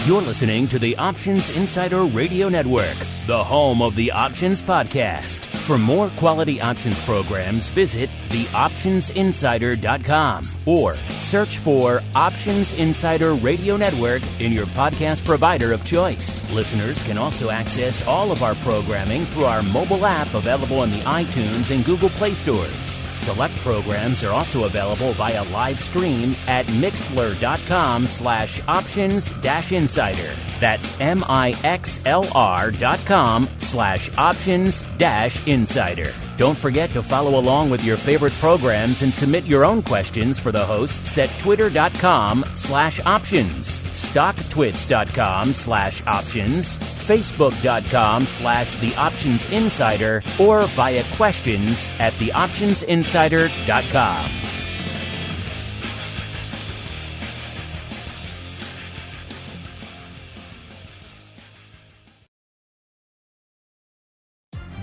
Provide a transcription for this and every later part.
You're listening to the Options Insider Radio Network, the home of the Options Podcast. For more quality options programs, visit theoptionsinsider.com or search for Options Insider Radio Network in your podcast provider of choice. Listeners can also access all of our programming through our mobile app available in the iTunes and Google Play stores. Select programs are also available via live stream at mixlr.com/options-insider. That's mixlr.com/options-insider. Don't forget to follow along with your favorite programs and submit your own questions for the hosts at twitter.com/options, stocktwits.com/options, facebook.com/theoptionsinsider, or via questions at theoptionsinsider.com.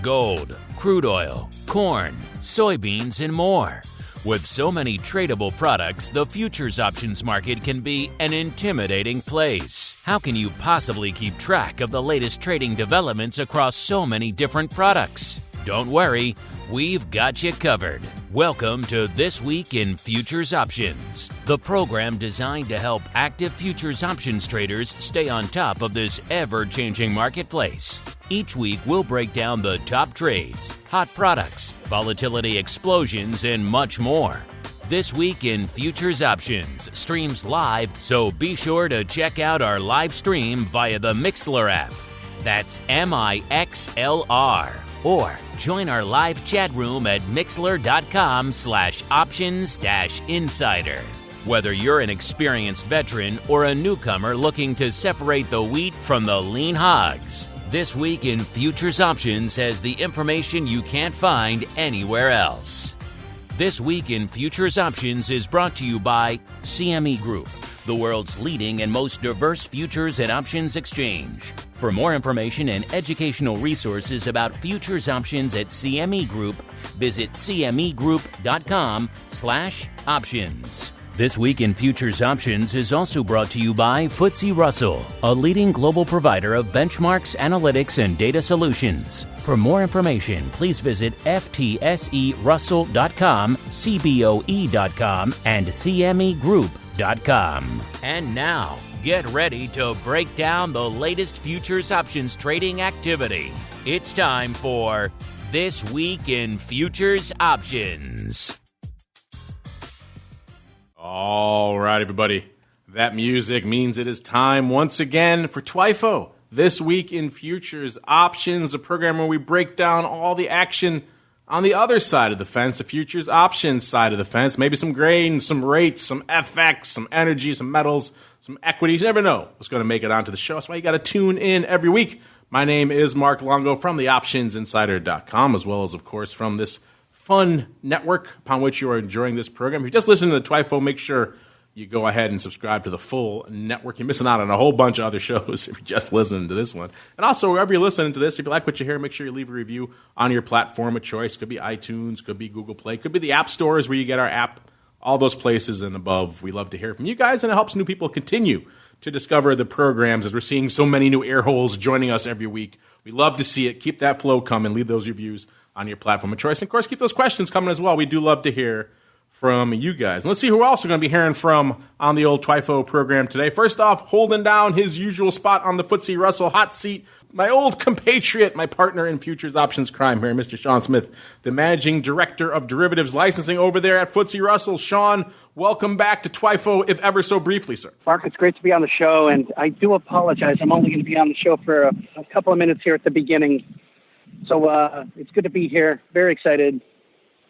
Gold, crude oil, corn, soybeans, and more. With so many tradable products, the futures options market can be an intimidating place. How can you possibly keep track of the latest trading developments across so many different products? Don't worry, we've got you covered. Welcome to This Week in Futures Options, the program designed to help active futures options traders stay on top of this ever-changing marketplace. Each week, we'll break down the top trades, hot products, volatility explosions, and much more. This Week in Futures Options streams live, so be sure to check out our live stream via the Mixlr app. That's MIXLR. Or join our live chat room at mixlr.com/options-insider. Whether you're an experienced veteran or a newcomer looking to separate the wheat from the lean hogs, This Week in Futures Options has the information you can't find anywhere else. This Week in Futures Options is brought to you by CME Group, the world's leading and most diverse futures and options exchange. For more information and educational resources about futures options at CME Group, visit cmegroup.com/options. This Week in Futures Options is also brought to you by FTSE Russell, a leading global provider of benchmarks, analytics, and data solutions. For more information, please visit ftserussell.com, cboe.com, and cmegroup.com. And now, get ready to break down the latest futures options trading activity. It's time for This Week in Futures Options. All right, everybody. That music means it is time once again for TWIFO. This Week in Futures Options, a program where we break down all the action on the other side of the fence, the futures options side of the fence. Maybe some grain, some rates, some FX, some energy, some metals, some equities. You never know what's going to make it onto the show. That's why you got to tune in every week. My name is Mark Longo from theoptionsinsider.com, as well as, of course, from this fun network upon which you are enjoying this program. If you just listen to the TWIFO, make sure you go ahead and subscribe to the full network. You're missing out on a whole bunch of other shows if you're just listening to this one. And also, wherever you're listening to this, if you like what you hear, make sure you leave a review on your platform of choice. Could be iTunes, could be Google Play, could be the app stores where you get our app, all those places and above. We love to hear from you guys, and it helps new people continue to discover the programs as we're seeing so many new air holes joining us every week. We love to see it. Keep that flow coming. Leave those reviews on your platform of choice. And, of course, keep those questions coming as well. We do love to hear from you guys. And let's see who else we're going to be hearing from on the old TWIFO program today. First off, holding down his usual spot on the FTSE Russell hot seat, my old compatriot, my partner in futures options crime here, Mr. Sean Smith, the managing director of derivatives licensing over there at FTSE Russell. Sean, welcome back to TWIFO, if ever so briefly, sir. Mark, it's great to be on the show, and I do apologize. I'm only going to be on the show for a couple of minutes here at the beginning. So it's good to be here. Very excited.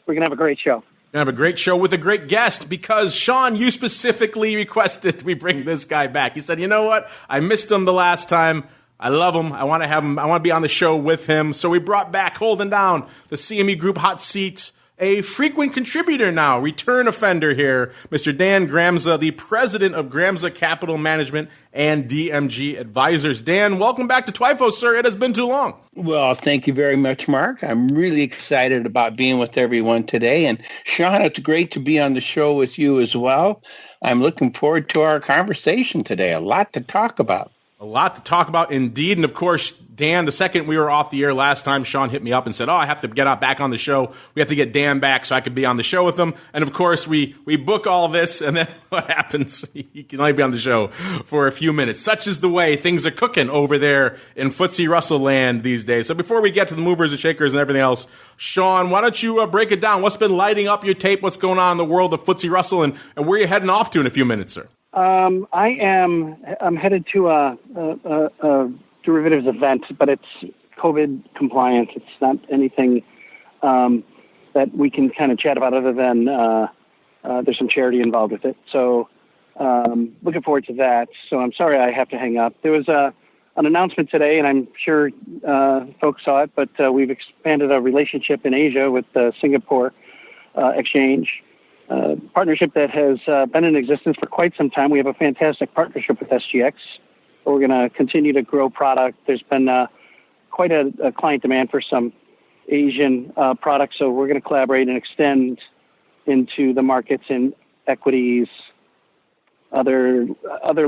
We're going to have a great show. We're going to have a great show with a great guest because, Sean, you specifically requested we bring this guy back. You said, you know what? I missed him the last time. I love him. I want to have him. I want to be on the show with him. So we brought back, holding down the CME Group hot seat, a frequent contributor now, return offender here, Mr. Dan GRAMZA, the president of GRAMZA Capital Management and DMG Advisors. Dan, welcome back to TWIFO, sir. It has been too long. Well, thank you very much, Mark. I'm really excited about being with everyone today. And Sean, it's great to be on the show with you as well. I'm looking forward to our conversation today. A lot to talk about. A lot to talk about indeed. And of course, Dan, the second we were off the air last time, Sean hit me up and said, I have to get back on the show. We have to get Dan back so I could be on the show with him. And of course, we book all this, and then what happens? He can only be on the show for a few minutes. Such is the way things are cooking over there in FTSE Russell land these days. So before we get to the movers and shakers and everything else, Sean, why don't you break it down? What's been lighting up your tape? What's going on in the world of FTSE Russell, and where are you heading off to in a few minutes, sir? I'm headed to a derivatives event, but it's COVID compliant. It's not anything that we can kind of chat about other than there's some charity involved with it. So looking forward to that. So I'm sorry I have to hang up. There was an announcement today, and I'm sure folks saw it, but we've expanded a relationship in Asia with the Singapore Exchange. Partnership that has been in existence for quite some time. We have a fantastic partnership with SGX. We're going to continue to grow product. There's been quite a client demand for some Asian products, so we're going to collaborate and extend into the markets in equities, other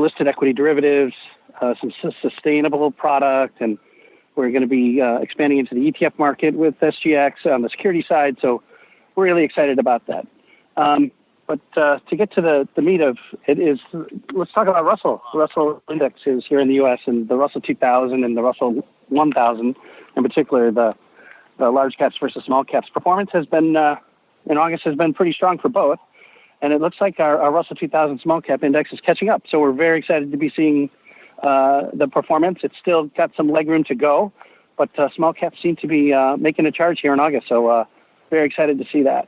listed equity derivatives, some sustainable product, and we're going to be expanding into the ETF market with SGX on the security side. So we're really excited about that. But to get to the meat of it is, let's talk about Russell. The Russell Index is here in the U.S., and the Russell 2000 and the Russell 1000, in particular, the large caps versus small caps performance has been, in August, has been pretty strong for both. And it looks like our Russell 2000 small cap index is catching up. So we're very excited to be seeing the performance. It's still got some leg room to go, but small caps seem to be making a charge here in August. So very excited to see that.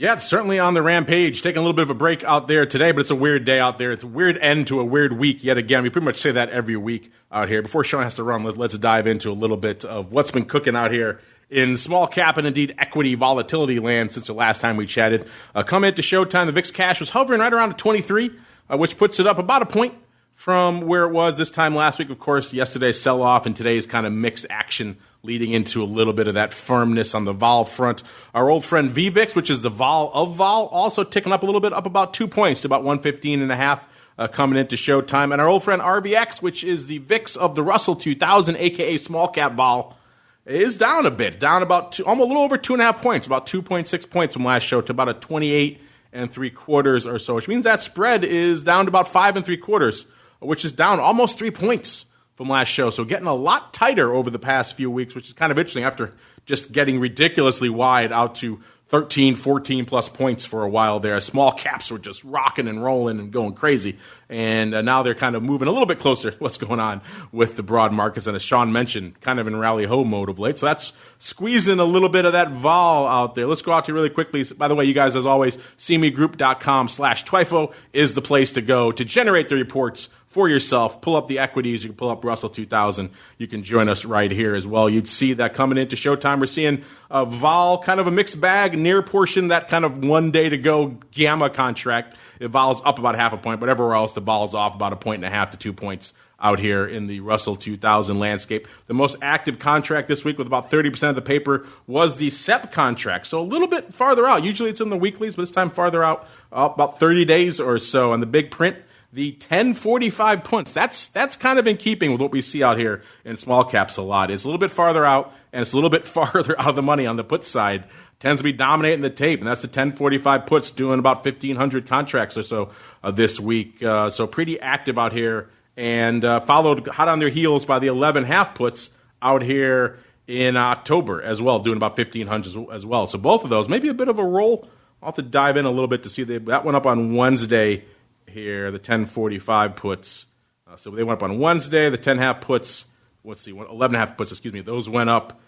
Yeah, it's certainly on the rampage. Taking a little bit of a break out there today, but it's a weird day out there. It's a weird end to a weird week yet again. We pretty much say that every week out here. Before Sean has to run, let's dive into a little bit of what's been cooking out here in small cap and indeed equity volatility land since the last time we chatted. Coming into showtime, the VIX cash was hovering right around 23, which puts it up about a point from where it was this time last week. Of course, yesterday's sell-off and today's kind of mixed action leading into a little bit of that firmness on the vol front. Our old friend VVIX, which is the vol of vol, also ticking up a little bit, up about 2 points to about 115.5 coming into showtime. And our old friend RVX, which is the VIX of the Russell 2000, a.k.a. small cap vol, is down a bit, down about almost a little over 2.5 points, about 2.6 points from last show to about a 28 3/4 or so, which means that spread is down to about 5 3/4, which is down almost 3 points from last show. So getting a lot tighter over the past few weeks, which is kind of interesting after just getting ridiculously wide out to 13, 14 plus points for a while there. Small caps were just rocking and rolling and going crazy. And now they're kind of moving a little bit closer to what's going on with the broad markets. And as Sean mentioned, kind of in rally ho mode of late. So that's squeezing a little bit of that vol out there. Let's go out to really quickly. By the way, you guys, as always, cmegroup.com/TWIFO is the place to go to generate the reports for yourself. Pull up the equities. You can pull up Russell 2000. You can join us right here as well. You'd see that coming into showtime. We're seeing a vol, kind of a mixed bag, near portion, that kind of 1 day to go gamma contract. It vols up about half a point, but everywhere else the vol's off about 1.5 to 2 points out here in the Russell 2000 landscape. The most active contract this week with about 30% of the paper was the SEP contract. So a little bit farther out. Usually it's in the weeklies, but this time farther out, about 30 days or so. And the big print, the 1045 puts, that's kind of in keeping with what we see out here in small caps a lot. It's a little bit farther out, and it's a little bit farther out of the money on the put side. Tends to be dominating the tape, and that's the 1045 puts doing about 1,500 contracts or so this week. So pretty active out here, and followed hot on their heels by the 11 half puts out here in October as well, doing about 1,500 as well. So both of those, maybe a bit of a roll. I'll have to dive in a little bit to see. That went up on Wednesday here, the 1045 puts. So they went up on Wednesday. The 10 half puts, 11 half puts, those went up,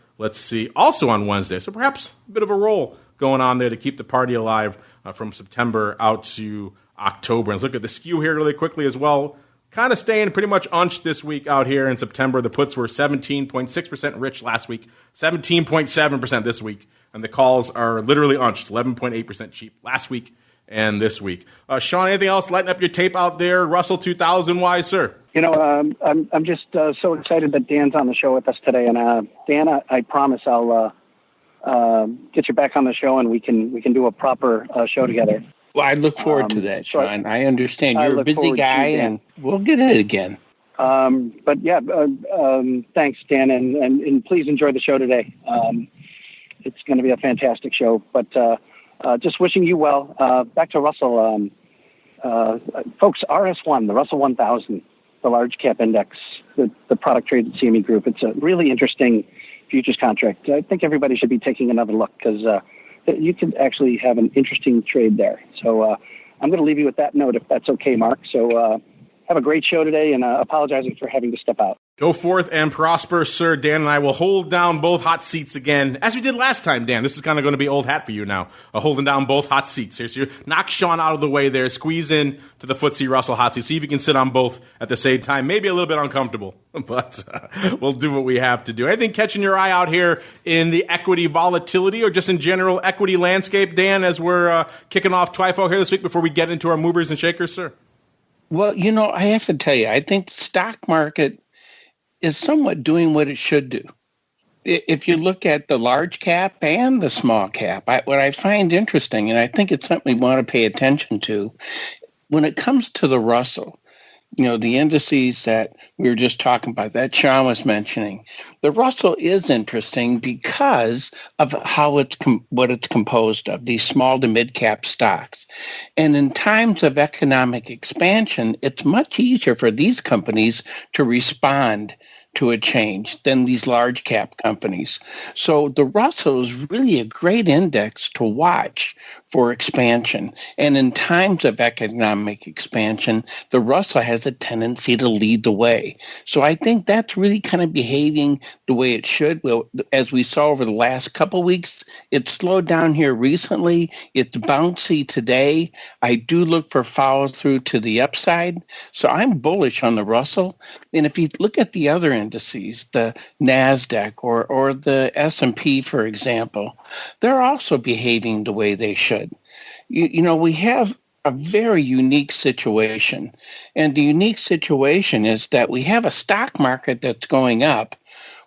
also on Wednesday. So perhaps a bit of a roll going on there to keep the party alive from September out to October. And let's look at the skew here really quickly as well. Kind of staying pretty much unched this week out here in September. The puts were 17.6% rich last week, 17.7% this week. And the calls are literally unched, 11.8% cheap last week and this week. Sean, anything else lighting up your tape out there, Russell 2000-wise, sir? You know, I'm just so excited that Dan's on the show with us today. And Dan, I promise I'll get you back on the show and we can do a proper show together. Well, I look forward to that, Sean. I understand you're a busy guy, and we'll get it again. But yeah, thanks, Dan, and please enjoy the show today. It's going to be a fantastic show. But just wishing you well. Back to Russell, folks. RS1, the Russell 1000, the large cap index, the product traded CME Group. It's a really interesting futures contract. I think everybody should be taking another look because you can actually have an interesting trade there. So I'm going to leave you with that note, if that's okay, Mark. So have a great show today, and apologizing for having to step out. Go forth and prosper, sir. Dan and I will hold down both hot seats again, as we did last time, Dan. This is kind of going to be old hat for you now, holding down both hot seats here. So you knock Sean out of the way there, squeeze in to the FTSE Russell hot seat, see if you can sit on both at the same time. Maybe a little bit uncomfortable, but we'll do what we have to do. Anything catching your eye out here in the equity volatility or just in general equity landscape, Dan, as we're kicking off TWIFO here this week before we get into our movers and shakers, sir? Well, I have to tell you, I think the stock market is somewhat doing what it should do. If you look at the large cap and the small cap, what I find interesting, and I think it's something we want to pay attention to, when it comes to the Russell, the indices that we were just talking about, that Sean was mentioning, the Russell is interesting because of how what it's composed of, these small to mid-cap stocks. And in times of economic expansion, it's much easier for these companies to respond to a change than these large cap companies. So the Russell is really a great index to watch for expansion. And in times of economic expansion, the Russell has a tendency to lead the way. So I think that's really kind of behaving the way it should. Well, as we saw over the last couple of weeks, it slowed down here recently. It's bouncy today. I do look for follow through to the upside. So I'm bullish on the Russell. And if you look at the other indices, the NASDAQ or the S&P, for example, they're also behaving the way they should. We have a very unique situation. And the unique situation is that we have a stock market that's going up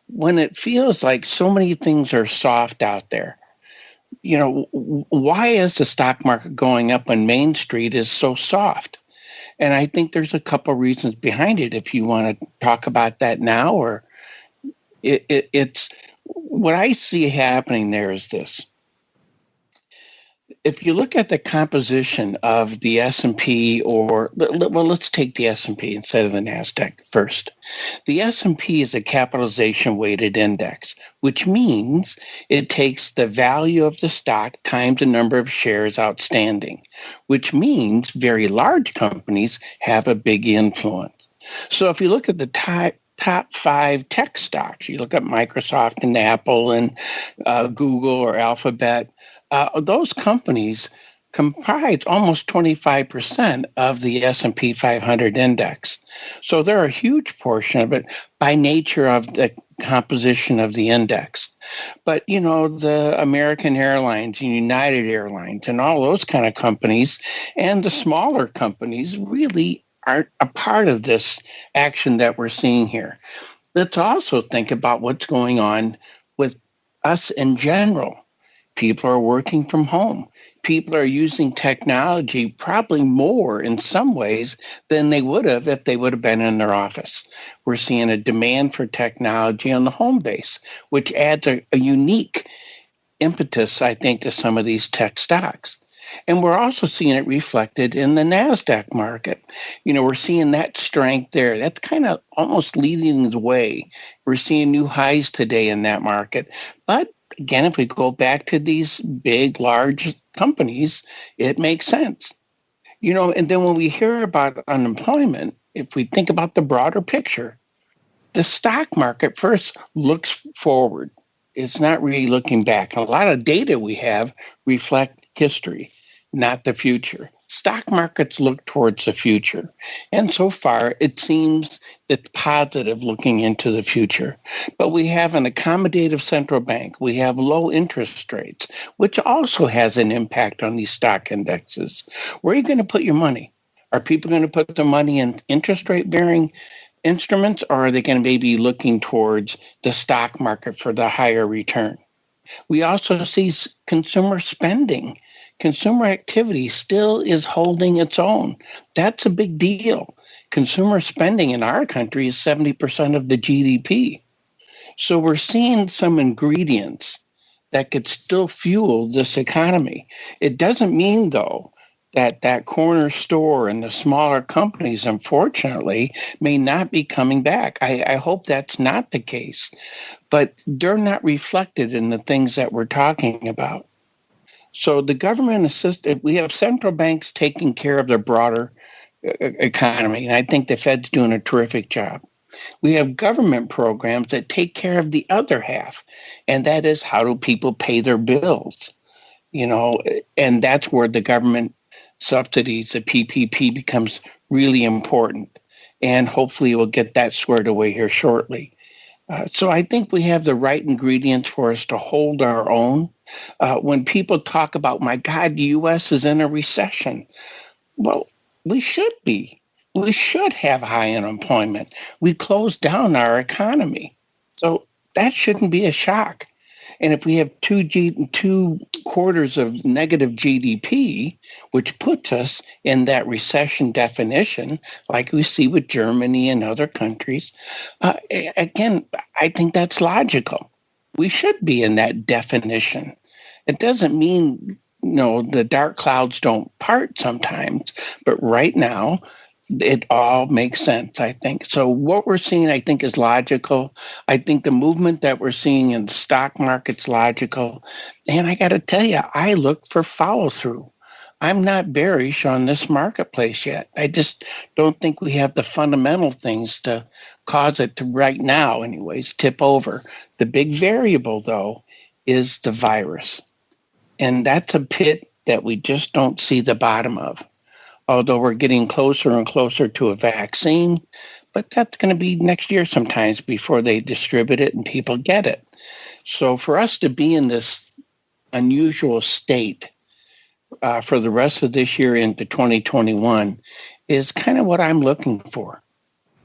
when it feels like so many things are soft out there. Why is the stock market going up when Main Street is so soft? And I think there's a couple reasons behind it. If you want to talk about that now, or it's what I see happening there is this. If you look at the composition of the S&P, let's take the S&P instead of the NASDAQ first. The S&P is a capitalization-weighted index, which means it takes the value of the stock times the number of shares outstanding, which means very large companies have a big influence. So if you look at the top 5 tech stocks, you look at Microsoft and Apple and Google or Alphabet, those companies comprise almost 25% of the S&P 500 index. So they're a huge portion of it by nature of the composition of the index. But, the American Airlines and United Airlines and all those kind of companies and the smaller companies really aren't a part of this action that we're seeing here. Let's also think about what's going on with us in general. People are working from home. People are using technology probably more in some ways than they would have if they would have been in their office. We're seeing a demand for technology on the home base, which adds a unique impetus, I think, to some of these tech stocks. And we're also seeing it reflected in the NASDAQ market. We're seeing that strength there. That's kind of almost leading the way. We're seeing new highs today in that market. But again, if we go back to these big, large companies, it makes sense. And then when we hear about unemployment, if we think about the broader picture, the stock market first looks forward. It's not really looking back. A lot of data we have reflect history, not the future. Stock markets look towards the future. And so far, it seems it's positive looking into the future. But we have an accommodative central bank. We have low interest rates, which also has an impact on these stock indexes. Where are you going to put your money? Are people going to put the money in interest rate bearing instruments, or are they going to maybe looking towards the stock market for the higher return? We also see consumer spending. Consumer activity still is holding its own. That's a big deal. consumer spending in our country is 70% of the GDP. So we're seeing some ingredients that could still fuel this economy. It doesn't mean, though, that corner store and the smaller companies, unfortunately, may not be coming back. I hope that's not the case, but they're not reflected in the things that we're talking about. So the government assisted, we have central banks taking care of the broader economy, and I think the Fed's doing a terrific job. We have government programs that take care of the other half, and that is, how do people pay their bills? And that's where the government subsidies, the PPP, becomes really important. And hopefully we'll get that squared away here shortly. So I think we have the right ingredients for us to hold our own. When people talk about, my God, the U.S. is in a recession. Well, we should be. We should have high unemployment. We closed down our economy. So that shouldn't be a shock. And if we have two quarters of negative GDP, which puts us in that recession definition, like we see with Germany and other countries, again, I think that's logical. We should be in that definition. It doesn't mean, the dark clouds don't part sometimes, but right now, it all makes sense, I think. So what we're seeing, I think, is logical. I think the movement that we're seeing in the stock market's logical. And I got to tell you, I look for follow-through. I'm not bearish on this marketplace yet. I just don't think we have the fundamental things to cause it to, right now anyways, tip over. The big variable, though, is the virus. And that's a pit that we just don't see the bottom of. Although we're getting closer and closer to a vaccine, but that's going to be next year sometimes before they distribute it and people get it. So for us to be in this unusual state for the rest of this year into 2021 is kind of what I'm looking for.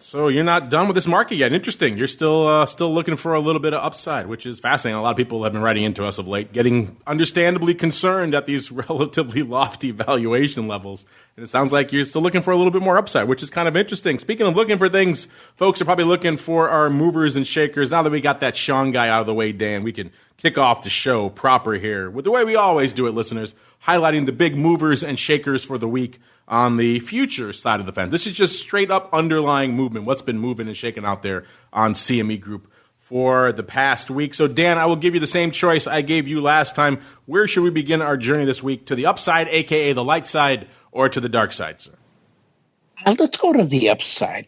So you're not done with this market yet. Interesting. You're still looking for a little bit of upside, which is fascinating. A lot of people have been writing into us of late, getting understandably concerned at these relatively lofty valuation levels. And it sounds like you're still looking for a little bit more upside, which is kind of interesting. Speaking of looking for things, folks are probably looking for our movers and shakers. Now that we got that Sean guy out of the way, Dan, we can kick off the show proper here with the way we always do it, listeners, highlighting the big movers and shakers for the week on the future side of the fence. This is just straight up underlying movement, what's been moving and shaking out there on CME Group for the past week. So, Dan, I will give you the same choice I gave you last time. Where should we begin our journey this week? To the upside, a.k.a. the light side, or to the dark side, sir? Let's go to the upside.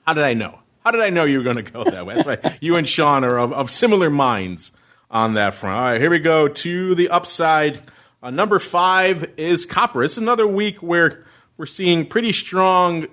How did I know? How did I know you were going to go that way? That's why you and Sean are of similar minds on that front. All right, here we go to the upside. Number 5 is copper. It's another week where we're seeing pretty strong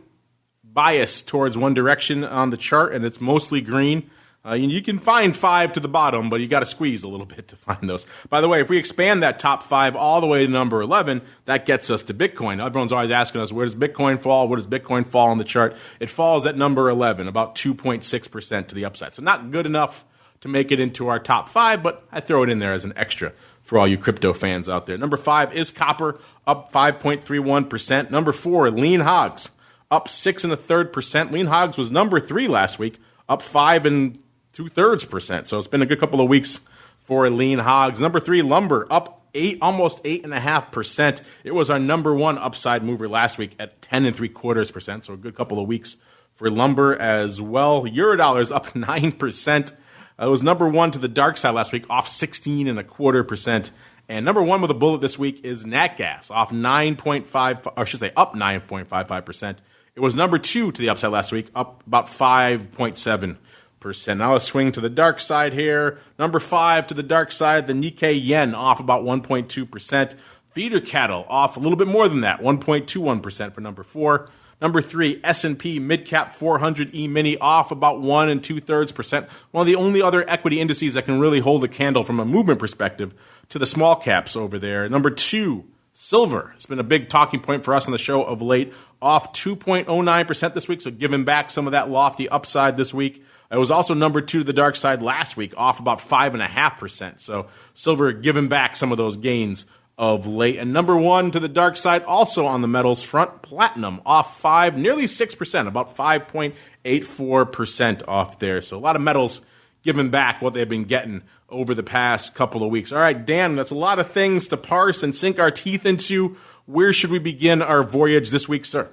bias towards one direction on the chart, and it's mostly green. You can find 5 to the bottom, but you got to squeeze a little bit to find those. By the way, if we expand that top 5 all the way to number 11, that gets us to Bitcoin. Everyone's always asking us, where does Bitcoin fall? Where does Bitcoin fall on the chart? It falls at number 11, about 2.6% to the upside. So not good enough to make it into our top 5, but I throw it in there as an extra for all you crypto fans out there. Number 5 is copper, up 5.31%. Number 4, lean hogs, up 6.33%. Lean hogs was number 3 last week, up 5.23%. So it's been a good couple of weeks for lean hogs. Number 3, lumber, up almost 8.5%. It was our number 1 upside mover last week at 10.75%. So a good couple of weeks for lumber as well. Eurodollar's up 9%. It was number 1 to the dark side last week, off 16.25%. And number 1 with a bullet this week is Nat Gas, off up 9.55%. It was number 2 to the upside last week, up about 5.7%. Now let's swing to the dark side here. Number 5 to the dark side, the Nikkei Yen, off about 1.2%. Feeder cattle, off a little bit more than that, 1.21% for number 4. Number 3, S&P Midcap 400 E-mini, off about 1 2/3%. One of the only other equity indices that can really hold a candle from a movement perspective to the small caps over there. Number 2, silver. It's been a big talking point for us on the show of late, off 2.09% this week, so giving back some of that lofty upside this week. It was also number 2 to the dark side last week, off about 5.5%. So silver giving back some of those gains of late. And number one to the dark side, also on the metals front, platinum off 5, nearly 6%, about 5.84% off there. So a lot of metals giving back what they've been getting over the past couple of weeks. All right, Dan, that's a lot of things to parse and sink our teeth into. Where should we begin our voyage this week, sir?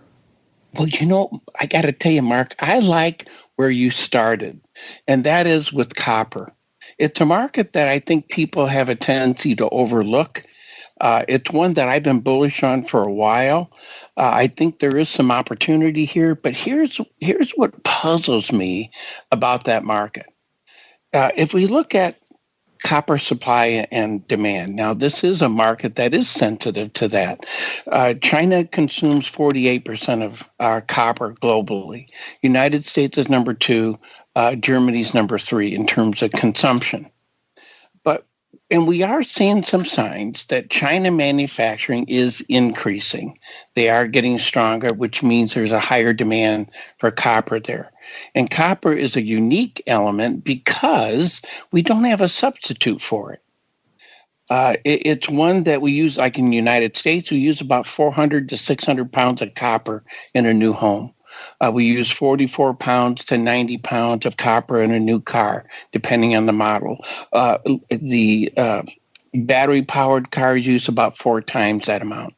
Well, I got to tell you, Mark, I like where you started, and that is with copper. It's a market that I think people have a tendency to overlook. It's one that I've been bullish on for a while. I think there is some opportunity here, but here's what puzzles me about that market. If we look at copper supply and demand, now this is a market that is sensitive to that. China consumes 48% of copper globally. United States is number 2. Germany's number 3 in terms of consumption. And we are seeing some signs that China manufacturing is increasing. They are getting stronger, which means there's a higher demand for copper there. And copper is a unique element because we don't have a substitute for it. It's one that we use, like in the United States, we use about 400 to 600 pounds of copper in a new home. We use 44 pounds to 90 pounds of copper in a new car, depending on the model. The battery-powered cars use about 4 times that amount.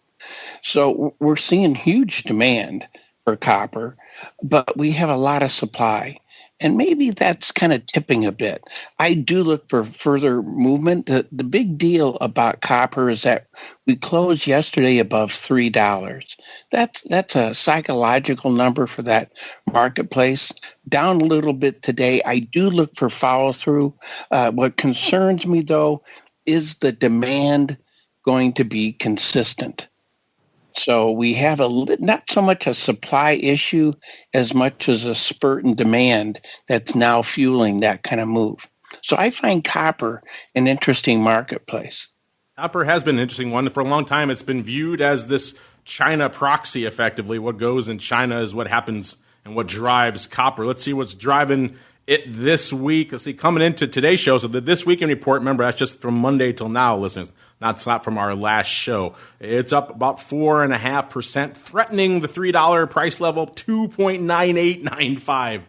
So we're seeing huge demand for copper, but we have a lot of supply. And maybe that's kind of tipping a bit. I do look for further movement. The big deal about copper is that we closed yesterday above $3. That's a psychological number for that marketplace. Down a little bit today. I do look for follow through. What concerns me, though, is the demand going to be consistent. So we have not so much a supply issue as much as a spurt in demand that's now fueling that kind of move. So I find copper an interesting marketplace. Copper has been an interesting one. For a long time, it's been viewed as this China proxy, effectively. What goes in China is what happens and what drives copper. Let's see what's driving it this week. Let's see, coming into today's show, so the This Weekend Report, remember, that's just from Monday till now, listeners. Not from our last show. It's up about 4.5%, threatening the $3 price level, 2.9895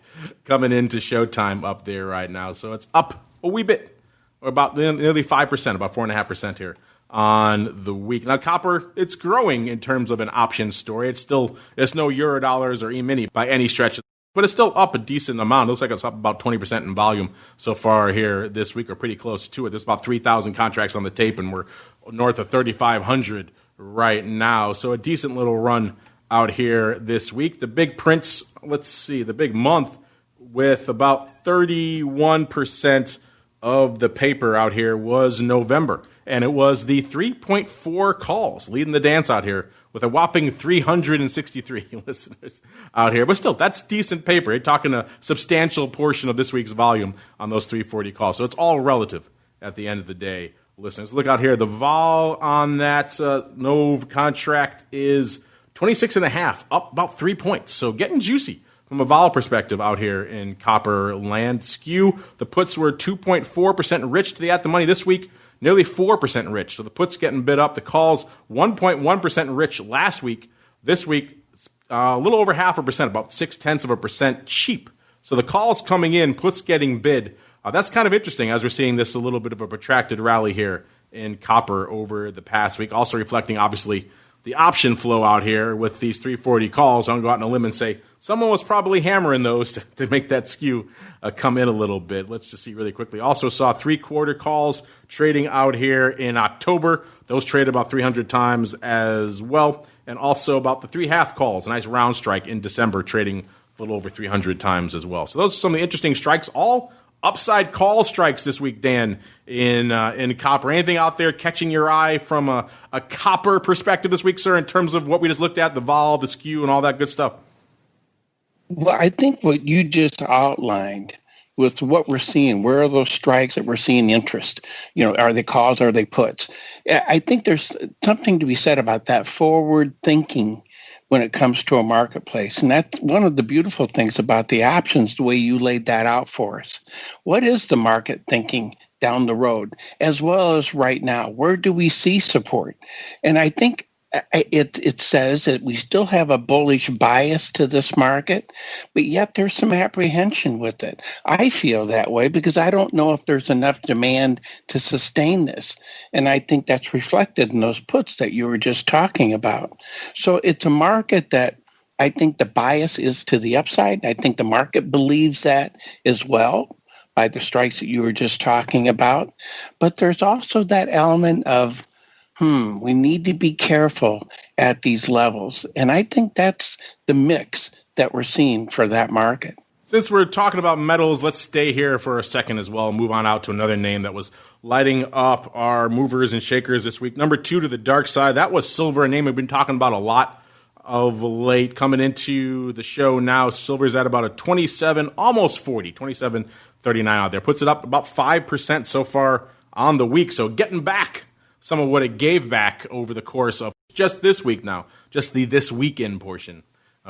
coming into showtime up there right now. So it's up a wee bit, or about nearly 5%, about 4.5% here on the week. Now, copper, it's growing in terms of an option story. It's no Eurodollars or E-mini by any stretch, but it's still up a decent amount. It looks like it's up about 20% in volume so far here this week, or pretty close to it. There's about 3,000 contracts on the tape, and we're north of 3,500 right now. So a decent little run out here this week. The big prints, let's see, the big month with about 31% of the paper out here was November. And it was the 3.4 calls leading the dance out here with a whopping 363 listeners out here. But still, that's decent paper. You're talking a substantial portion of this week's volume on those 340 calls. So it's all relative at the end of the day, listeners. Look out here. The vol on that Nov contract is 26.5, up about 3 points. So getting juicy from a vol perspective out here in copper land. Skew, the puts were 2.4% rich to the at-the-money this week, nearly 4% rich. So the puts getting bid up. The calls 1.1% rich last week. This week, a little over 0.5%, about 0.6% cheap. So the calls coming in, puts getting bid. That's kind of interesting as we're seeing this a little bit of a protracted rally here in copper over the past week. Also reflecting, obviously, the option flow out here with these 340 calls. I'm going to go out on a limb and say someone was probably hammering those to make that skew come in a little bit. Let's just see really quickly. Also saw 3/4 calls trading out here in October. Those traded about 300 times as well. And also about the 3/2 calls, a nice round strike in December, trading a little over 300 times as well. So those are some of the interesting strikes. All upside call strikes this week, Dan, in copper. Anything out there catching your eye from a copper perspective this week, sir, in terms of what we just looked at, the vol, the skew, and all that good stuff? Well, I think what you just outlined with what we're seeing, where are those strikes that we're seeing interest? Are they calls, are they puts? I think there's something to be said about that forward thinking when it comes to a marketplace. And that's one of the beautiful things about the options, the way you laid that out for us. What is the market thinking down the road, as well as right now? Where do we see support? And I think it says that we still have a bullish bias to this market, but yet there's some apprehension with it. I feel that way because I don't know if there's enough demand to sustain this. And I think that's reflected in those puts that you were just talking about. So it's a market that I think the bias is to the upside. I think the market believes that as well by the strikes that you were just talking about. But there's also that element of we need to be careful at these levels. And I think that's the mix that we're seeing for that market. Since we're talking about metals, let's stay here for a second as well and move on out to another name that was lighting up our movers and shakers this week. Number 2 to the dark side, that was silver, a name we've been talking about a lot of late. Coming into the show now, silver's at about a 27, almost 40, 27.39 out there. Puts it up about 5% so far on the week. So getting back some of what it gave back over the course of just this week now, just the this weekend portion.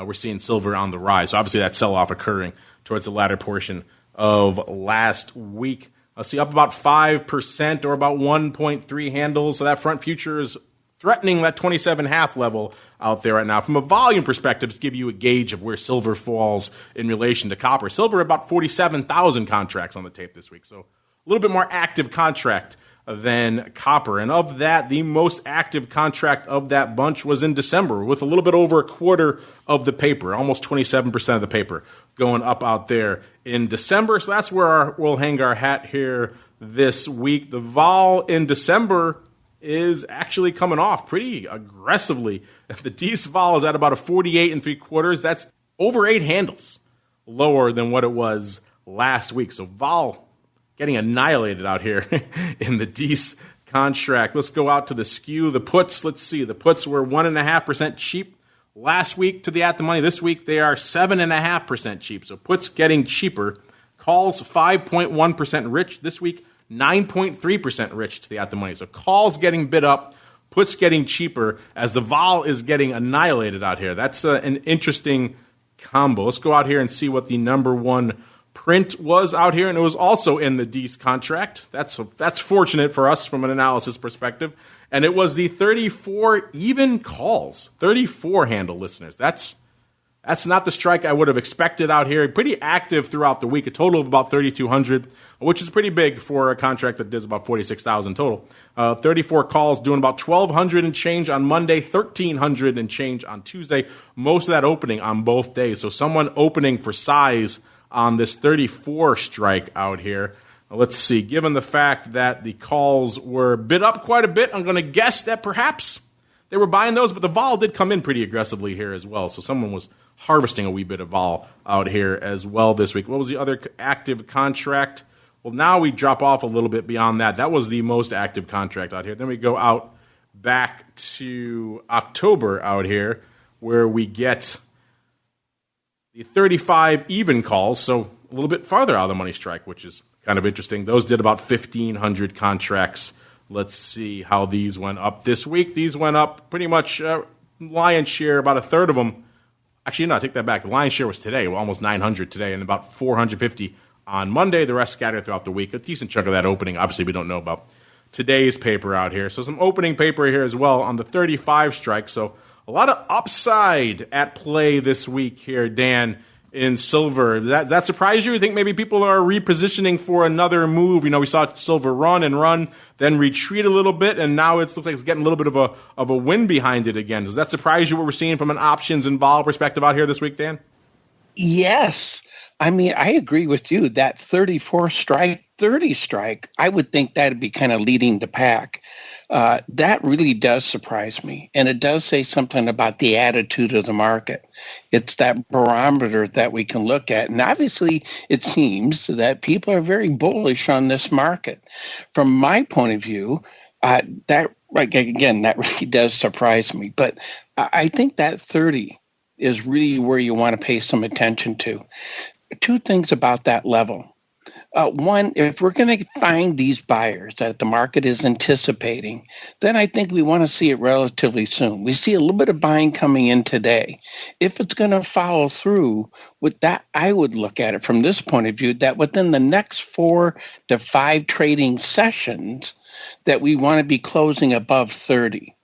We're seeing silver on the rise. So obviously that sell-off occurring towards the latter portion of last week. Let's see, up about 5% or about 1.3 handles. So that front future is threatening that 27.5 level out there right now. From a volume perspective, to give you a gauge of where silver falls in relation to copper. Silver about 47,000 contracts on the tape this week. So a little bit more active contract than copper. And of that, the most active contract of that bunch was in December, with a little bit over a quarter of the paper, almost 27% of the paper going up out there in December. So that's where we'll hang our hat here this week. The vol in December is actually coming off pretty aggressively. The D's vol is at about a 48 3/4. That's over 8 handles lower than what it was last week. So vol getting annihilated out here in the D's contract. Let's go out to the skew. The puts, let's see. The puts were 1.5% cheap last week to the at the money. This week they are 7.5% cheap. So puts getting cheaper. Calls 5.1% rich. This week 9.3% rich to the at the money. So calls getting bid up. Puts getting cheaper as the vol is getting annihilated out here. That's an interesting combo. Let's go out here and see what the number one print was out here, and it was also in the D's contract. That's fortunate for us from an analysis perspective. And it was the 34 even calls, 34 handle, listeners. That's not the strike I would have expected out here. Pretty active throughout the week, a total of about 3,200, which is pretty big for a contract that does about 46,000 total. 34 calls, doing about 1,200 and change on Monday, 1,300 and change on Tuesday. Most of that opening on both days. So someone opening for size on this 34 strike out here. Let's see. Given the fact that the calls were bid up quite a bit, I'm going to guess that perhaps they were buying those, but the vol did come in pretty aggressively here as well. So someone was harvesting a wee bit of vol out here as well this week. What was the other active contract? Well, now we drop off a little bit beyond that. That was the most active contract out here. Then we go out back to October out here, where we get the 35 even calls, so a little bit farther out of the money strike, which is kind of interesting. Those did about 1,500 contracts. Let's see how these went up this week. These went up pretty much lion's share, about a third of them. Actually, no, I take that back. The lion's share was today, almost 900 today, and about 450 on Monday. The rest scattered throughout the week. A decent chunk of that opening. Obviously, we don't know about today's paper out here. So some opening paper here as well on the 35 strike. So a lot of upside at play this week here, Dan, in silver. Does that surprise you? You think maybe people are repositioning for another move? You know, we saw silver run, then retreat a little bit, and now it looks like it's getting a little bit of a win behind it again. Does that surprise you what we're seeing from an options and vol perspective out here this week, Dan? Yes. I mean, I agree with you. That 34 strike, 30 strike, I would think that would be kind of leading the pack. That really does surprise me. And it does say something about the attitude of the market. It's that barometer that we can look at. And obviously, it seems that people are very bullish on this market. From my point of view, that really does surprise me. But I think that 30 is really where you want to pay some attention to. Two things about that level. One, if we're going to find these buyers that the market is anticipating, then I think we want to see it relatively soon. We see a little bit of buying coming in today. If it's going to follow through with that, I would look at it from this point of view that within the next 4 to 5 trading sessions that we want to be closing above 30.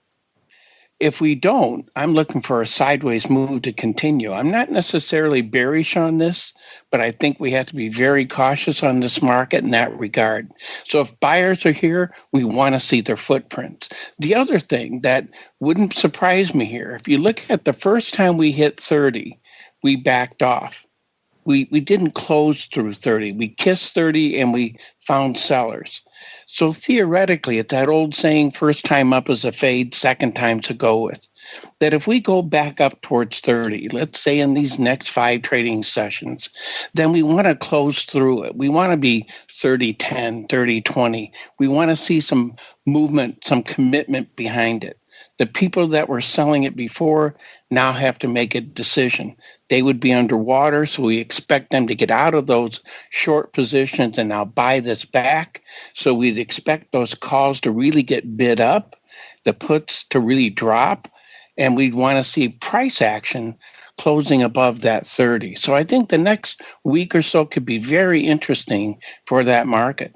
If we don't, I'm looking for a sideways move to continue. I'm not necessarily bearish on this, but I think we have to be very cautious on this market in that regard. So if buyers are here, we want to see their footprints. The other thing that wouldn't surprise me here, if you look at the first time we hit 30, we backed off. We didn't close through 30. We kissed 30 and we found sellers. So theoretically, it's that old saying, first time up is a fade, second time to go with. That if we go back up towards 30, let's say in these next 5 trading sessions, then we want to close through it. We want to be 30-10, 30-20. We want to see some movement, some commitment behind it. The people that were selling it before now have to make a decision. They would be underwater, so we expect them to get out of those short positions and now buy this back. So we'd expect those calls to really get bid up, the puts to really drop, and we'd want to see price action closing above that 30. So I think the next week or so could be very interesting for that market.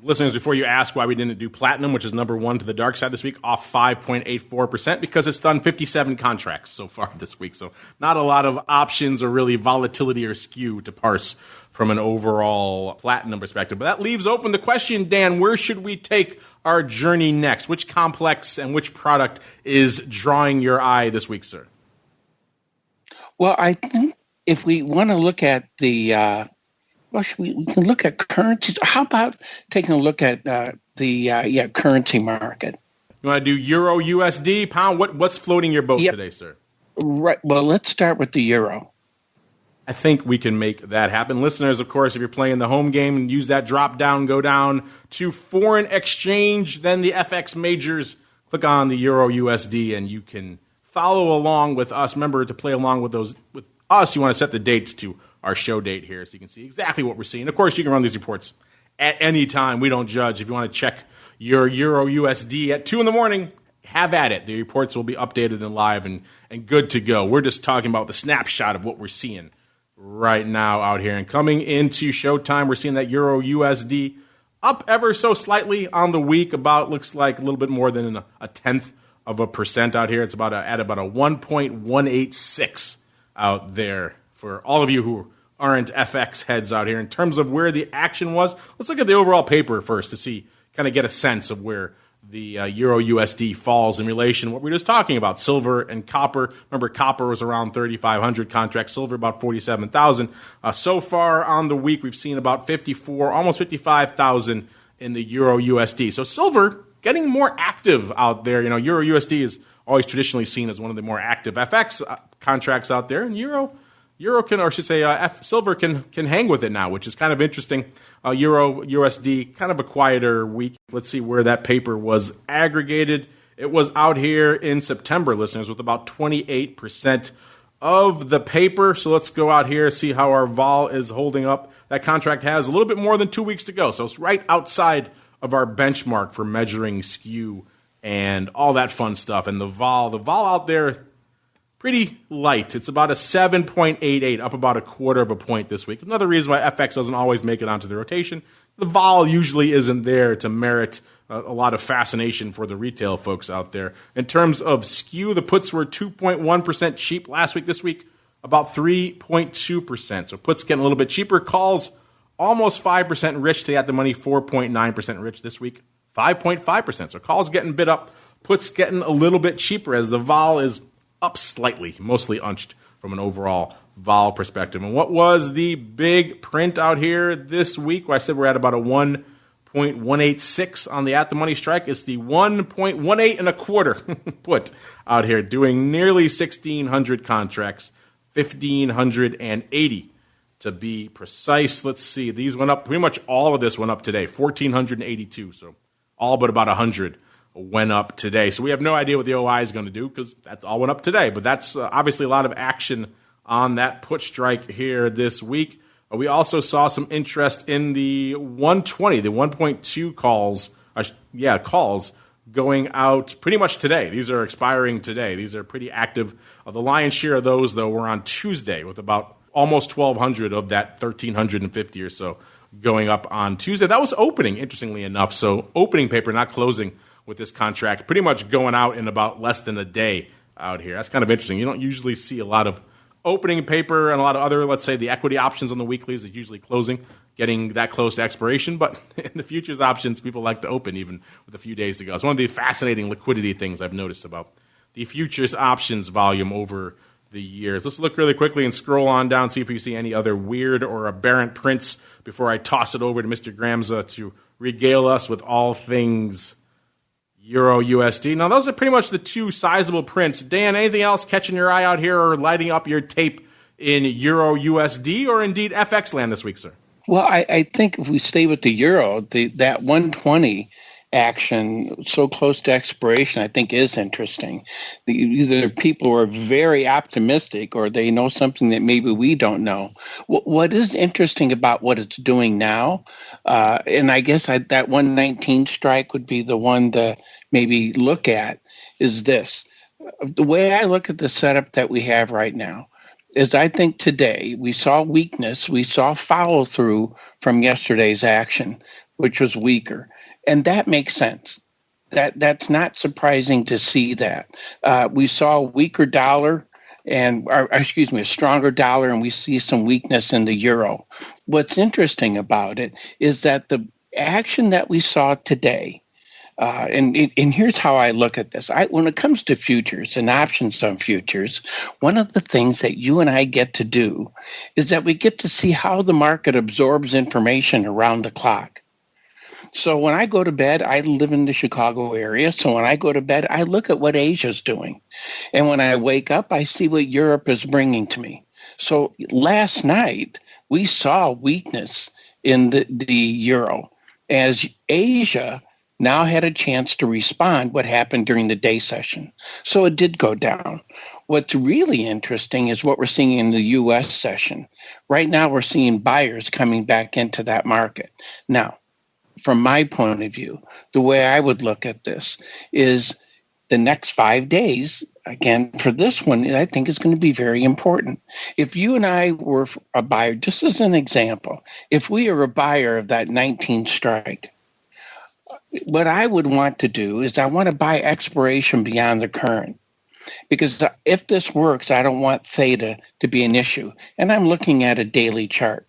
Listeners, before you ask why we didn't do platinum, which is number 1 to the dark side this week, off 5.84%, because it's done 57 contracts so far this week. So not a lot of options or really volatility or skew to parse from an overall platinum perspective. But that leaves open the question, Dan, where should we take our journey next? Which complex and which product is drawing your eye this week, sir? Well, I think if we want to look at the we can look at currencies. How about taking a look at the currency market? You want to do Euro, USD, pound? What's floating your boat today, sir? Right. Well, let's start with the Euro. I think we can make that happen. Listeners, of course, if you're playing the home game and use that drop down, go down to foreign exchange, then the FX majors, click on the Euro, USD, and you can follow along with us. Remember, to play along with us, you want to set the dates to our show date here so you can see exactly what we're seeing. Of course, you can run these reports at any time. We don't judge. If you want to check your Euro USD at 2 in the morning, have at it. The reports will be updated and live and good to go. We're just talking about the snapshot of what we're seeing right now out here. And coming into showtime, we're seeing that Euro USD up ever so slightly on the week, looks like a little bit more than a 0.1% out here. It's at about a 1.186 out there for all of you who aren't FX heads out here. In terms of where the action was, let's look at the overall paper first to kind of get a sense of where the Euro USD falls in relation to what we were just talking about, silver and copper. Remember, copper was around 3,500 contracts, silver about 47,000. So far on the week, we've seen about 54, almost 55,000 in the Euro USD. So silver getting more active out there. You know, Euro USD is always traditionally seen as one of the more active FX contracts out there, and silver can hang with it now, which is kind of interesting. Euro USD, kind of a quieter week. Let's see where that paper was aggregated. It was out here in September, listeners, with about 28% of the paper. So let's go out here, see how our vol is holding up. That contract has a little bit more than 2 weeks to go. So it's right outside of our benchmark for measuring skew and all that fun stuff. And the vol out there, pretty light. It's about a 7.88, up about a quarter of a point this week. Another reason why FX doesn't always make it onto the rotation. The vol usually isn't there to merit a lot of fascination for the retail folks out there. In terms of skew, the puts were 2.1% cheap last week. This week, about 3.2%. So puts getting a little bit cheaper. Calls almost 5% rich. Today at the money, 4.9% rich. This week, 5.5%. So calls getting bid up. Puts getting a little bit cheaper as the vol is up slightly, mostly unched from an overall vol perspective. And what was the big print out here this week? Well, I said we're at about a 1.186 on the at-the-money strike. It's the 1.18 and a quarter put out here, doing nearly 1,600 contracts, 1,580 to be precise. Let's see. These went up. Pretty much all of this went up today, 1,482. So all but about 100 went up today. So we have no idea what the OI is going to do because that's all went up today. But that's obviously a lot of action on that put strike here this week. We also saw some interest in the 120, the 1.2 calls, calls going out pretty much today. These are expiring today. These are pretty active. The lion's share of those, though, were on Tuesday with about almost 1,200 of that 1,350 or so going up on Tuesday. That was opening, interestingly enough. So opening paper, not closing with this contract, pretty much going out in about less than a day out here. That's kind of interesting. You don't usually see a lot of opening paper and a lot of other, let's say, the equity options on the weeklies are usually closing, getting that close to expiration. But in the futures options, people like to open even with a few days to go. It's one of the fascinating liquidity things I've noticed about the futures options volume over the years. Let's look really quickly and scroll on down, see if we see any other weird or aberrant prints before I toss it over to Mr. GRAMZA to regale us with all things Euro USD. Now, those are pretty much the two sizable prints. Dan, anything else catching your eye out here or lighting up your tape in Euro USD or indeed FX land this week, sir? Well, I think if we stay with the euro, that 120 action so close to expiration, I think is interesting. Either people are very optimistic or they know something that maybe we don't know. What is interesting about what it's doing now, and I guess that 119 strike would be the one to maybe look at, is this. The way I look at the setup that we have right now is I think today we saw weakness, we saw follow through from yesterday's action, which was weaker. And that makes sense. That's not surprising to see that. We saw a weaker dollar a stronger dollar, and we see some weakness in the euro. What's interesting about it is that the action that we saw today, and here's how I look at this. When it comes to futures and options on futures, one of the things that you and I get to do is that we get to see how the market absorbs information around the clock. So when I go to bed, I live in the Chicago area. So when I go to bed, I look at what Asia's doing. And when I wake up, I see what Europe is bringing to me. So last night, we saw weakness in the euro as Asia now had a chance to respond what happened during the day session. So it did go down. What's really interesting is what we're seeing in the U.S. session. Right now, we're seeing buyers coming back into that market. Now, from my point of view, the way I would look at this is the next 5 days, again, for this one, I think is going to be very important. If you and I were a buyer, just as an example, if we are a buyer of that 19 strike, what I would want to do is I want to buy expiration beyond the current. Because if this works, I don't want theta to be an issue. And I'm looking at a daily chart.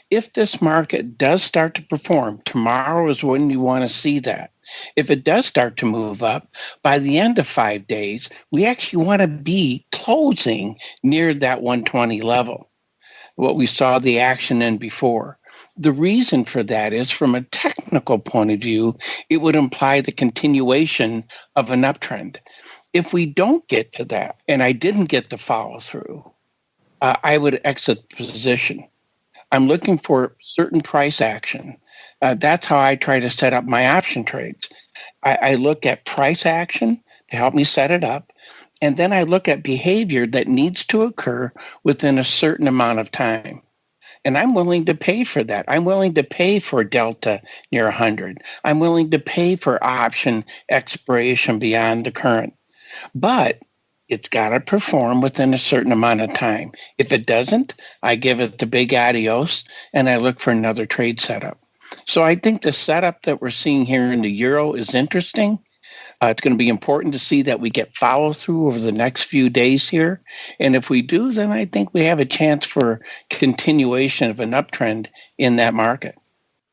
If this market does start to perform, tomorrow is when you want to see that. If it does start to move up, by the end of 5 days, we actually want to be closing near that 120 level, what we saw the action in before. The reason for that is from a technical point of view, it would imply the continuation of an uptrend. If we don't get to that, and I didn't get the follow through, I would exit the position. I'm looking for certain price action. That's how I try to set up my option trades. I look at price action to help me set it up, and then I look at behavior that needs to occur within a certain amount of time. And I'm willing to pay for that. I'm willing to pay for delta near 100. I'm willing to pay for option expiration beyond the current. But it's got to perform within a certain amount of time. If it doesn't, I give it the big adios and I look for another trade setup. So I think the setup that we're seeing here in the euro is interesting. It's going to be important to see that we get follow through over the next few days here. And if we do, then I think we have a chance for continuation of an uptrend in that market.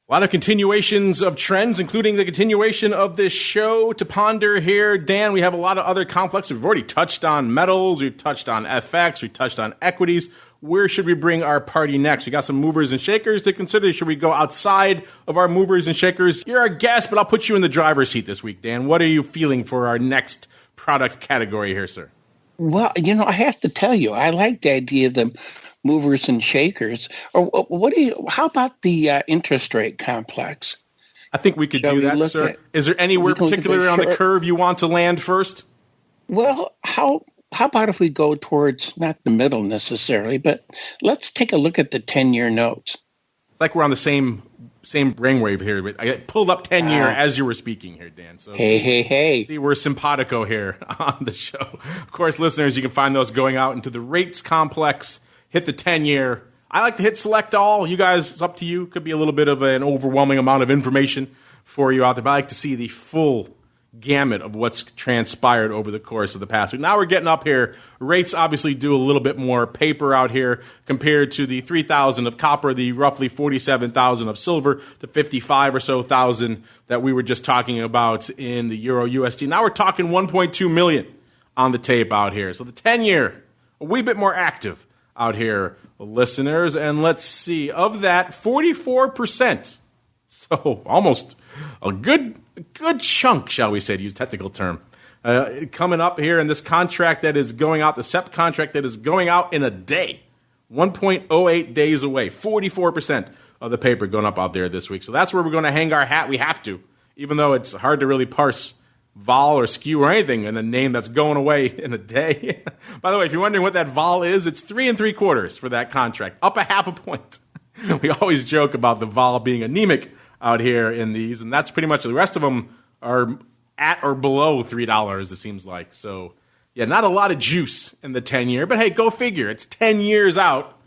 A lot of continuations of trends, including the continuation of this show to ponder here. Dan, we have a lot of other complexes. We've already touched on metals. We've touched on FX. We've touched on equities. Where should we bring our party next? We got some movers and shakers to consider. Should we go outside of our movers and shakers? You're our guest, but I'll put you in the driver's seat this week, Dan. What are you feeling for our next product category here, sir? Well, I have to tell you, I like the idea of the movers and shakers. Or how about the interest rate complex? I think we could do that, sir. Is there anywhere particular on the curve you want to land first? Well, how how about if we go towards not the middle necessarily, but let's take a look at the 10-year notes. It's like we're on the same brainwave here. I pulled up 10-year as you were speaking here, Dan. So hey. See, we're simpatico here on the show. Of course, listeners, you can find those going out into the rates complex. Hit the 10-year. I like to hit select all. You guys, it's up to you. Could be a little bit of an overwhelming amount of information for you out there, but I like to see the full gamut of what's transpired over the course of the past week. Now we're getting up here. Rates obviously do a little bit more paper out here compared to the 3,000 of copper, the roughly 47,000 of silver, the 55 or so thousand that we were just talking about in the Euro USD. Now we're talking 1.2 million on the tape out here. So the 10-year, a wee bit more active out here, listeners. And let's see, of that, 44%. So almost a good chunk, shall we say, to use a technical term, coming up here in this contract that is going out, the SEP contract that is going out in a day, 1.08 days away, 44% of the paper going up out there this week. So that's where we're going to hang our hat. We have to, even though it's hard to really parse vol or skew or anything in a name that's going away in a day. By the way, if you're wondering what that vol is, it's 3 3/4 for that contract, up a half a point. We always joke about the vol being anemic out here in these, and that's pretty much the rest of them are at or below $3, it seems like. So, yeah, not a lot of juice in the 10-year, but hey, go figure. It's 10 years out,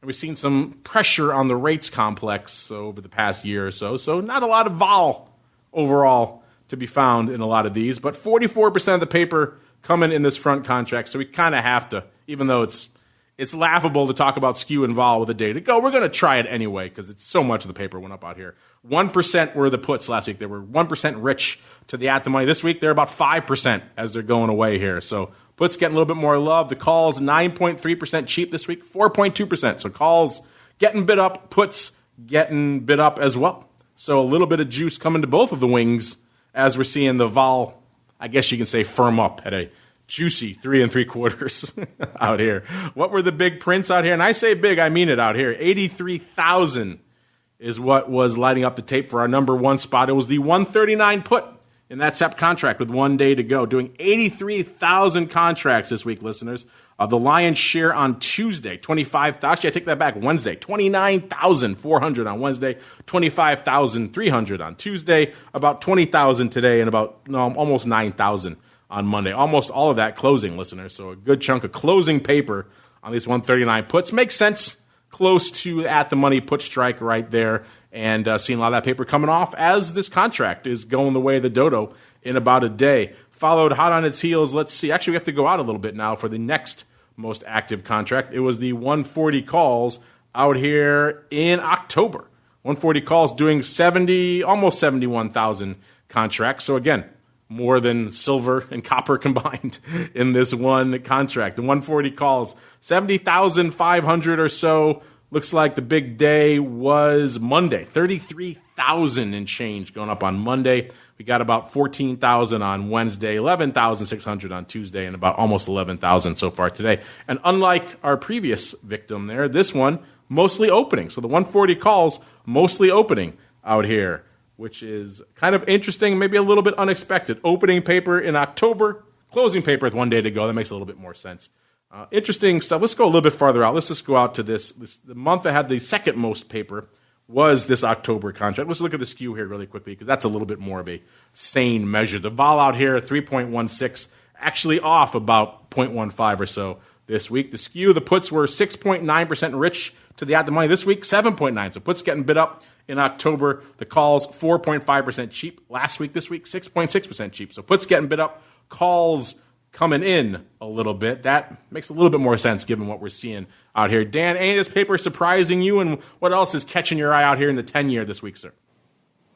and we've seen some pressure on the rates complex over the past year or so, so not a lot of vol overall to be found in a lot of these, but 44% of the paper coming in this front contract, so we kind of have to, even though it's laughable to talk about skew and vol with a day to go. We're going to try it anyway because it's so much of the paper went up out here. 1% were the puts last week. They were 1% rich to the at the money. This week, they're about 5% as they're going away here. So puts getting a little bit more love. The calls, 9.3% cheap this week, 4.2%. So calls getting bid up, puts getting bid up as well. So a little bit of juice coming to both of the wings as we're seeing the vol, I guess you can say, firm up at a juicy 3 3/4 out here. What were the big prints out here? And I say big, I mean it out here. 83,000 is what was lighting up the tape for our number one spot. It was the 139 put in that SEP contract with 1 day to go, doing 83,000 contracts this week, listeners. The lion's share on Tuesday, 25,000. Actually, I take that back. Wednesday, 29,400 on Wednesday, 25,300 on Tuesday, about 20,000 today, and almost 9,000 on Monday. Almost all of that closing, listeners. So a good chunk of closing paper on these 139 puts. Makes sense. Close to at the money put strike right there. And seeing a lot of that paper coming off as this contract is going the way of the dodo in about a day. Followed hot on its heels. Let's see. Actually, we have to go out a little bit now for the next most active contract. It was the 140 calls out here in October. 140 calls doing almost 71,000 contracts. So again, more than silver and copper combined in this one contract. The 140 calls, 70,500 or so. Looks like the big day was Monday. 33,000 and change going up on Monday. We got about 14,000 on Wednesday, 11,600 on Tuesday, and about almost 11,000 so far today. And unlike our previous victim there, this one mostly opening. So the 140 calls mostly opening out here, which is kind of interesting, maybe a little bit unexpected. Opening paper in October, closing paper with 1 day to go. That makes a little bit more sense. Interesting stuff. Let's go a little bit farther out. Let's just go out to this. The month that had the second most paper was this October contract. Let's look at the skew here really quickly because that's a little bit more of a sane measure. The vol out here, 3.16, actually off about 0.15 or so this week. The skew, the puts were 6.9% rich to the at the money this week, 7.9. So puts getting bid up in October. The calls, 4.5% cheap last week. This week, 6.6% cheap. So puts getting bid up, calls coming in a little bit. That makes a little bit more sense given what we're seeing out here. Dan, any of this paper surprising you, and what else is catching your eye out here in the 10-year this week, sir?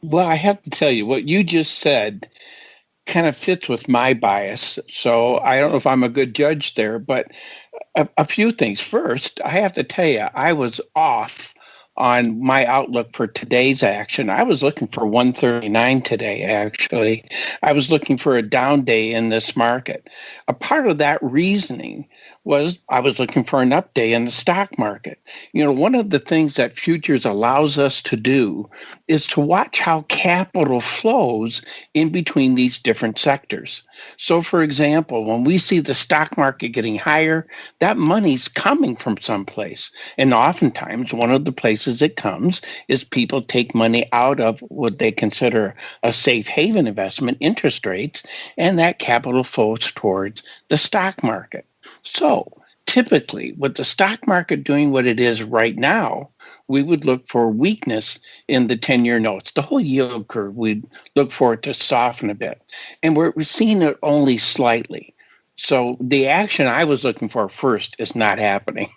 Well, I have to tell you, what you just said kind of fits with my bias. So I don't know if I'm a good judge there, but a few things. First, I have to tell you, I was off on my outlook for today's action. I was looking for 139 today, actually. I was looking for a down day in this market. A part of that reasoning was I was looking for an up day in the stock market. You know, one of the things that futures allows us to do is to watch how capital flows in between these different sectors. So, for example, when we see the stock market getting higher, that money's coming from someplace. And oftentimes, one of the places it comes is people take money out of what they consider a safe haven investment, interest rates, and that capital flows towards the stock market. So, typically, with the stock market doing what it is right now, we would look for weakness in the 10-year notes. The whole yield curve, we'd look for it to soften a bit. And we're seeing it only slightly. So the action I was looking for first is not happening.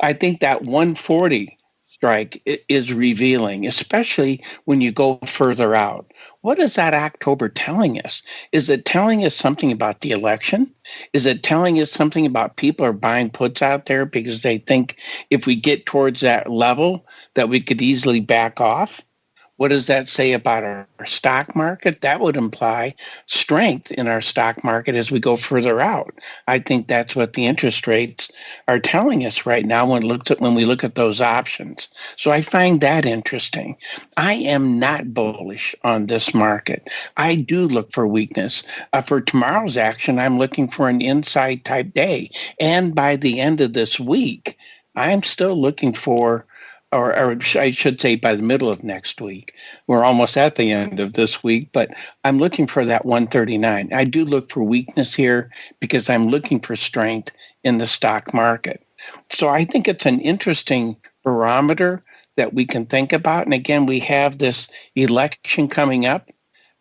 I think that 140 strike is revealing, especially when you go further out. What is that October telling us? Is it telling us something about the election? Is it telling us something about people are buying puts out there because they think if we get towards that level that we could easily back off? What does that say about our stock market? That would imply strength in our stock market as we go further out. I think that's what the interest rates are telling us right now when we look at those options. So I find that interesting. I am not bullish on this market. I do look for weakness. For tomorrow's action, I'm looking for an inside type day. And by the end of this week, I'm still looking for or I should say by the middle of next week. We're almost at the end of this week, but I'm looking for that 139. I do look for weakness here because I'm looking for strength in the stock market. So I think it's an interesting barometer that we can think about. And again, we have this election coming up.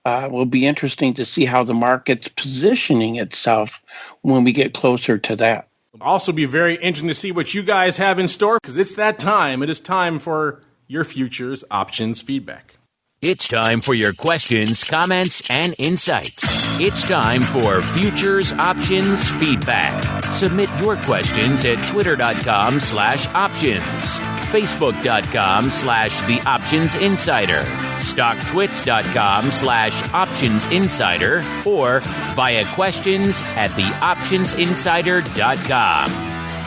Will be interesting to see how the market's positioning itself when we get closer to that. It'll also be very interesting to see what you guys have in store because it's that time. It is time for your futures options feedback. It's time for your questions, comments, and insights. It's time for Futures Options Feedback. Submit your questions at twitter.com/options, facebook.com/The Options Insider, stocktwits.com/Options Insider, or via questions at theoptionsinsider.com.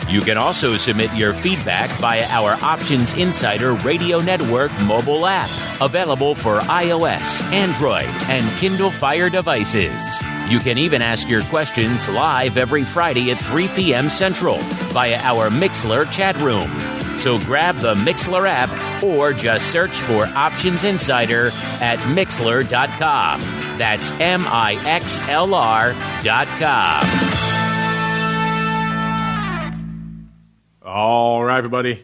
You can also submit your feedback via our Options Insider Radio Network mobile app, available for iOS, Android, and Kindle Fire devices. You can even ask your questions live every Friday at 3 p.m. Central via our Mixlr chat room. So grab the Mixlr app or just search for Options Insider at Mixlr.com. That's MIXLR.com. All right, everybody.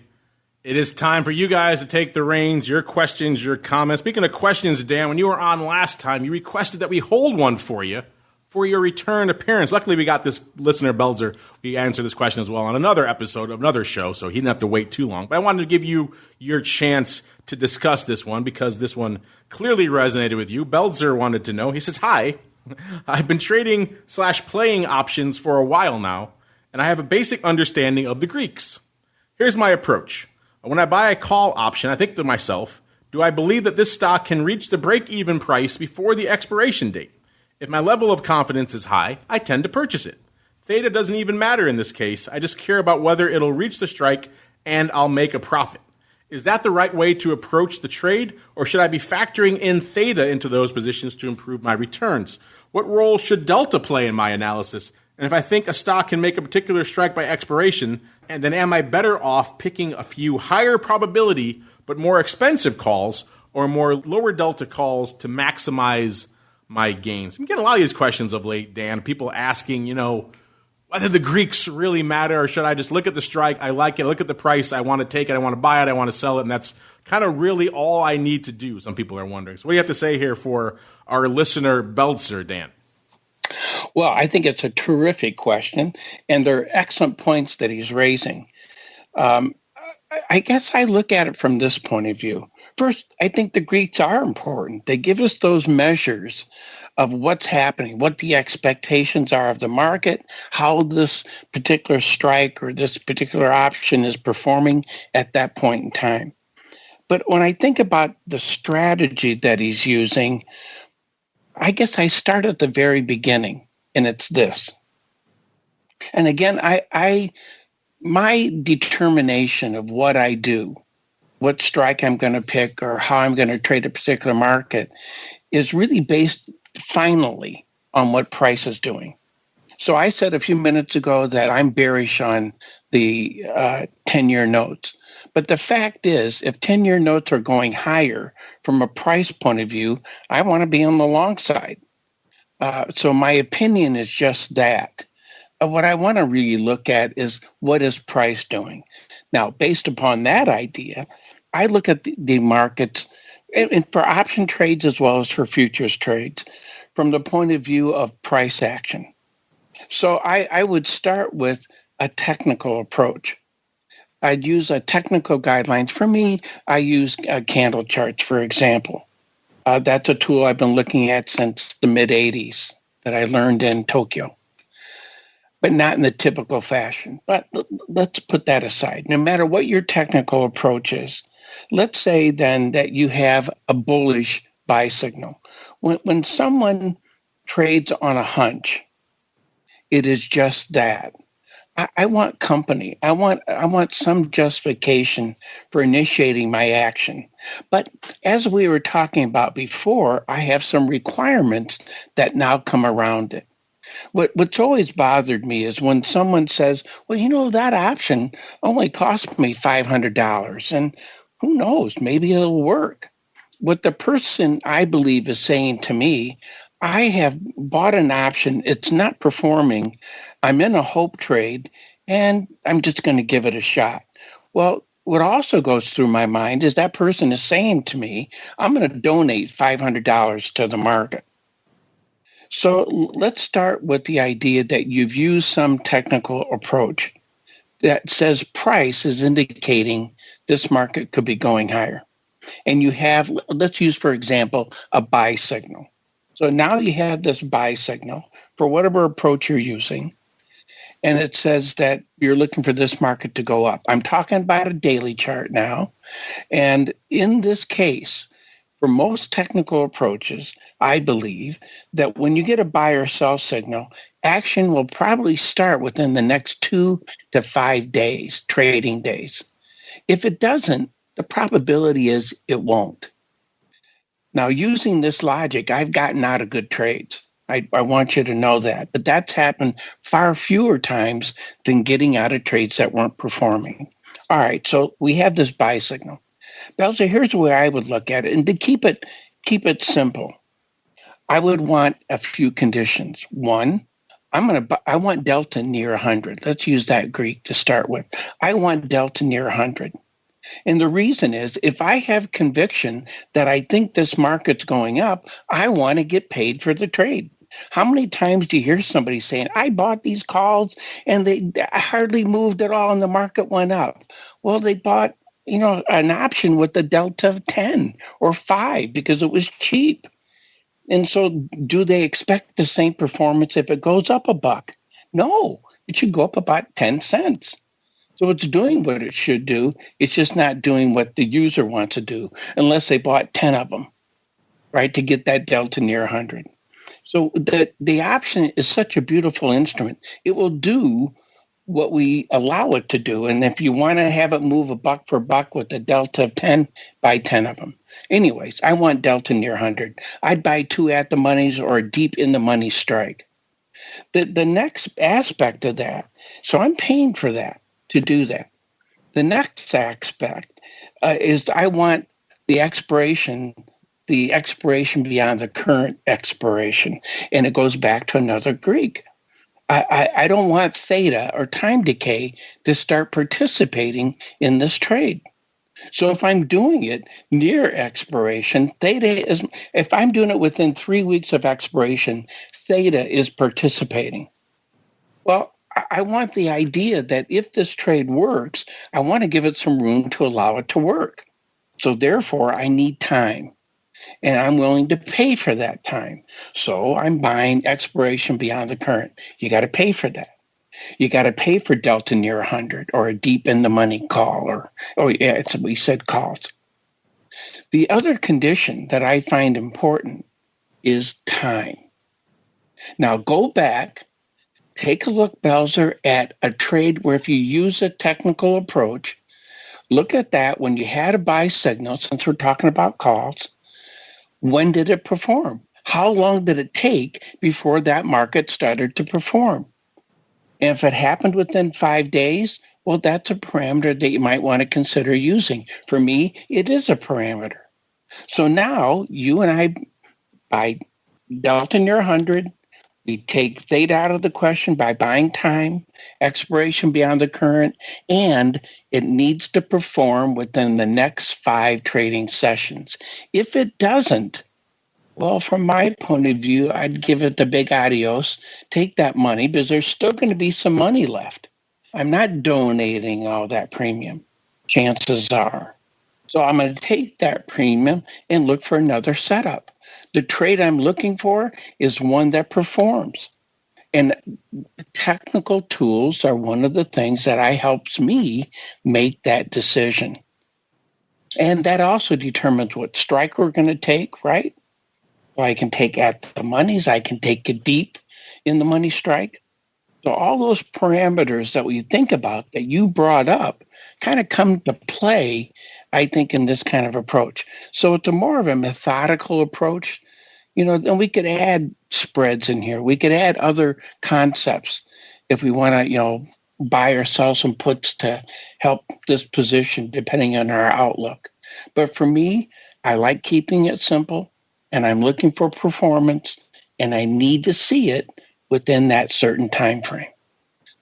It is time for you guys to take the reins, your questions, your comments. Speaking of questions, Dan, when you were on last time, you requested that we hold one for you for your return appearance. Luckily, we got this listener, Belzer. We answered this question as well on another episode of another show, so he didn't have to wait too long. But I wanted to give you your chance to discuss this one because this one clearly resonated with you. Belzer wanted to know. He says, hi, I've been trading/playing options for a while now, and I have a basic understanding of the Greeks. Here's my approach. When I buy a call option, I think to myself, do I believe that this stock can reach the break-even price before the expiration date? If my level of confidence is high, I tend to purchase it. Theta doesn't even matter in this case. I just care about whether it'll reach the strike and I'll make a profit. Is that the right way to approach the trade, or should I be factoring in theta into those positions to improve my returns? What role should delta play in my analysis? And if I think a stock can make a particular strike by expiration, and then am I better off picking a few higher probability but more expensive calls or more lower delta calls to maximize my gains? I'm getting a lot of these questions of late, Dan. People asking, whether the Greeks really matter or should I just look at the strike, I like it, look at the price, I want to take it, I want to buy it, I want to sell it, and that's kind of really all I need to do, some people are wondering. So what do you have to say here for our listener, Belzer, Dan? Well, I think it's a terrific question, and there are excellent points that he's raising. I guess I look at it from this point of view. First, I think the Greeks are important. They give us those measures of what's happening, what the expectations are of the market, how this particular strike or this particular option is performing at that point in time. But when I think about the strategy that he's using, I guess I start at the very beginning, and it's this. And again, my determination of what I do what strike I'm going to pick or how I'm going to trade a particular market is really based finally on what price is doing. So I said a few minutes ago that I'm bearish on the 10-year notes. But the fact is, if 10-year notes are going higher from a price point of view, I want to be on the long side. So my opinion is just that. What I want to really look at is what is price doing. Now, based upon that idea, I look at the markets, and for option trades as well as for futures trades, from the point of view of price action. So I would start with a technical approach. I'd use a technical guidelines. For me, I use candle charts, for example. That's a tool I've been looking at since the mid-'80s that I learned in Tokyo, but not in the typical fashion. But let's put that aside. No matter what your technical approach is, let's say then that you have a bullish buy signal. When someone trades on a hunch, it is just that. I want company. I want some justification for initiating my action. But as we were talking about before, I have some requirements that now come around it. What's always bothered me is when someone says, well, that option only cost me $500, and who knows, maybe it'll work. What the person, I believe, is saying to me, I have bought an option, it's not performing, I'm in a hope trade, and I'm just going to give it a shot. Well, what also goes through my mind is that person is saying to me, I'm going to donate $500 to the market. So let's start with the idea that you've used some technical approach that says price is indicating this market could be going higher. And you have, let's use, for example, a buy signal. So now you have this buy signal for whatever approach you're using, and it says that you're looking for this market to go up. I'm talking about a daily chart now, and in this case, for most technical approaches, I believe that when you get a buy or sell signal, action will probably start within the next 2 to 5 days, trading days. If it doesn't, the probability is it won't. Now, using this logic, I've gotten out of good trades. I want you to know that. But that's happened far fewer times than getting out of trades that weren't performing. All right, so we have this buy signal. Belzer, here's the way I would look at it. And to keep it simple, I would want a few conditions. One, I want delta near 100. Let's use that Greek to start with. I want delta near 100. And the reason is, if I have conviction that I think this market's going up, I want to get paid for the trade. How many times do you hear somebody saying, I bought these calls and they hardly moved at all and the market went up? Well, they bought, an option with the delta of 10 or 5 because it was cheap. And so do they expect the same performance if it goes up $1? No, it should go up about 10 cents. So it's doing what it should do. It's just not doing what the user wants to do unless they bought 10 of them, right, to get that delta near 100. So the option is such a beautiful instrument. It will do what we allow it to do. And if you want to have it move $1 for $1 with a delta of 10, buy 10 of them. Anyways, I want delta near 100. I'd buy 2 at the monies or a deep in the money strike. The next aspect of that, so I'm paying for that to do that. The next aspect is I want the expiration beyond the current expiration. And it goes back to another Greek. I don't want theta or time decay to start participating in this trade. So if I'm doing it near expiration, theta is, if I'm doing it within 3 weeks of expiration, theta is participating. Well, I want the idea that if this trade works, I want to give it some room to allow it to work. So therefore, I need time, and I'm willing to pay for that time. So I'm buying expiration beyond the current. You got to pay for that. You got to pay for delta near 100 or a deep in the money call, we said calls. The other condition that I find important is time. Now go back, take a look, Belzer, at a trade where if you use a technical approach, Look at that when you had a buy signal, since we're talking about calls. When did it perform? How long did it take before that market started to perform? And if it happened within 5 days, well, that's a parameter that you might want to consider using. For me, it is a parameter. So now you and I, by delta near 100, we take theta out of the question by buying time, expiration beyond the current, and it needs to perform within the next 5 trading sessions. If it doesn't, well, from my point of view, I'd give it the big adios, take that money, because there's still going to be some money left. I'm not donating all that premium, chances are. So I'm going to take that premium and look for another setup. The trade I'm looking for is one that performs. And technical tools are one of the things that helps me make that decision. And that also determines what strike we're going to take, right? So I can take at the monies, I can take it deep in the money strike. So all those parameters that we think about that you brought up kind of come to play, I think, in this kind of approach. So it's a more of a methodical approach. Then we could add spreads in here. We could add other concepts if we want to, buy or sell some puts to help this position, depending on our outlook. But for me, I like keeping it simple, and I'm looking for performance, and I need to see it within that certain time frame.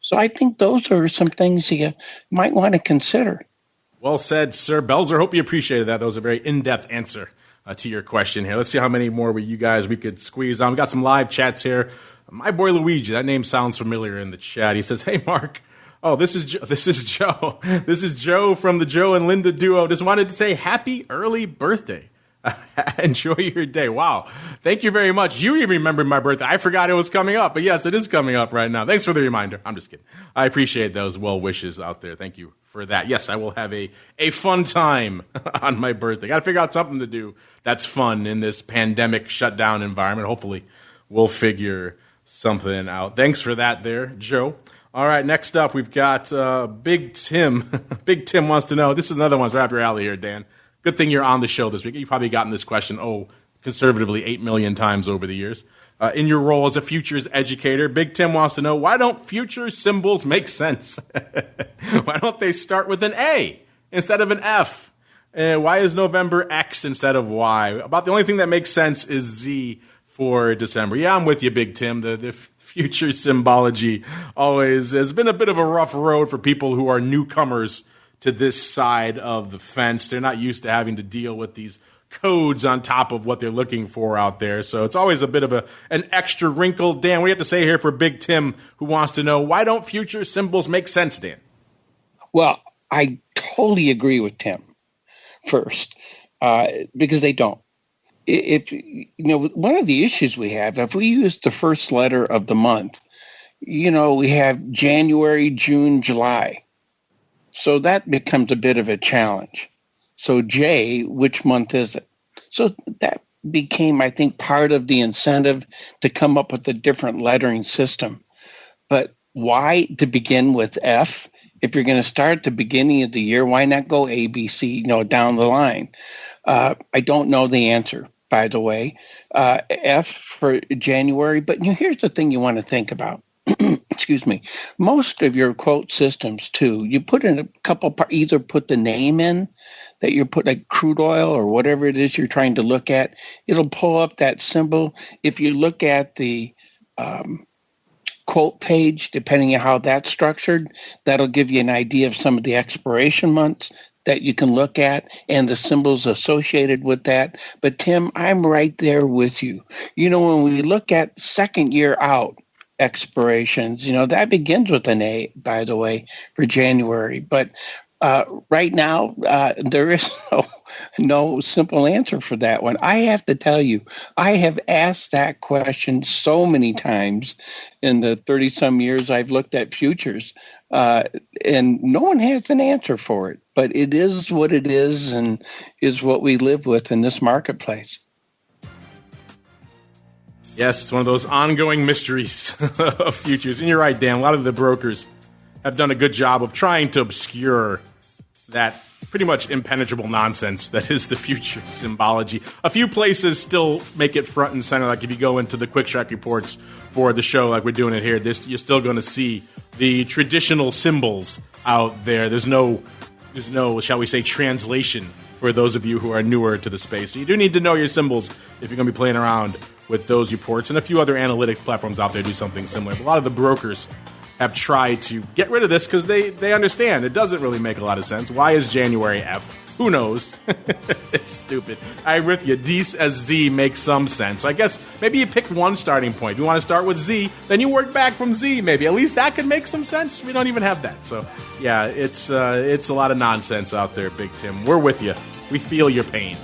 So I think those are some things you might want to consider. Well said, Sir Belzer. Hope you appreciated that. That was a very in-depth answer to your question here. Let's see how many more we could squeeze on. We got some live chats here. My boy Luigi, that name sounds familiar in the chat. He says, "Hey Mark, this is Joe. This is Joe from the Joe and Linda duo. Just wanted to say happy early birthday. Enjoy your day." Wow. Thank you very much. You even remembered my birthday. I forgot it was coming up, but yes, it is coming up right now. Thanks for the reminder. I'm just kidding. I appreciate those well wishes out there. Thank you for that. Yes, I will have a fun time on my birthday. Got to figure out something to do that's fun in this pandemic shutdown environment. Hopefully we'll figure something out. Thanks for that there, Joe. All right, next up we've got Big Tim. Big Tim wants to know, this is another one's right up your alley here, Dan. Good thing you're on the show this week. You've probably gotten this question, conservatively 8 million times over the years. In your role as a futures educator, Big Tim wants to know, why don't futures symbols make sense? Why don't they start with an A instead of an F? Why is November X instead of Y? About the only thing that makes sense is Z for December. Yeah, I'm with you, Big Tim. The future symbology always has been a bit of a rough road for people who are newcomers to this side of the fence. They're not used to having to deal with these codes on top of what they're looking for out there. So it's always a bit of an extra wrinkle. Dan, what do you have to say here for Big Tim, who wants to know, why don't future symbols make sense, Dan? Well, I totally agree with Tim first, because they don't. One of the issues we have, if we use the first letter of the month, we have January, June, July. So that becomes a bit of a challenge. So J, which month is it? So that became, I think, part of the incentive to come up with a different lettering system. But why to begin with F? If you're going to start at the beginning of the year, why not go A, B, C, down the line? I don't know the answer, by the way. F for January. But here's the thing you want to think about. Excuse me. Most of your quote systems, too, you put in a couple, either put the name in that you put, like crude oil or whatever it is you're trying to look at. It'll pull up that symbol. If you look at the quote page, depending on how that's structured, that'll give you an idea of some of the expiration months that you can look at and the symbols associated with that. But Tim, I'm right there with you. When we look at second year out expirations, that begins with an A, by the way, for January. But right now, there is no simple answer for that one. I have to tell you, I have asked that question so many times in the 30-some years I've looked at futures, and no one has an answer for it. But it is what it is, and is what we live with in this marketplace. Yes, it's one of those ongoing mysteries of futures. And you're right, Dan, a lot of the brokers have done a good job of trying to obscure that pretty much impenetrable nonsense that is the future symbology. A few places still make it front and center, like if you go into the quick track reports for the show like we're doing it here, you're still going to see the traditional symbols out there. There's no, shall we say, translation for those of you who are newer to the space. So you do need to know your symbols if you're going to be playing around with those reports. And a few other analytics platforms out there do something similar. But a lot of the brokers have tried to get rid of this because they understand it doesn't really make a lot of sense. Why is January F? Who knows? It's stupid. I agree with you. D as Z makes some sense. So I guess maybe you pick one starting point. If you want to start with Z, then you work back from Z maybe. At least that could make some sense. We don't even have that. So yeah, it's a lot of nonsense out there, Big Tim. We're with you. We feel your pain.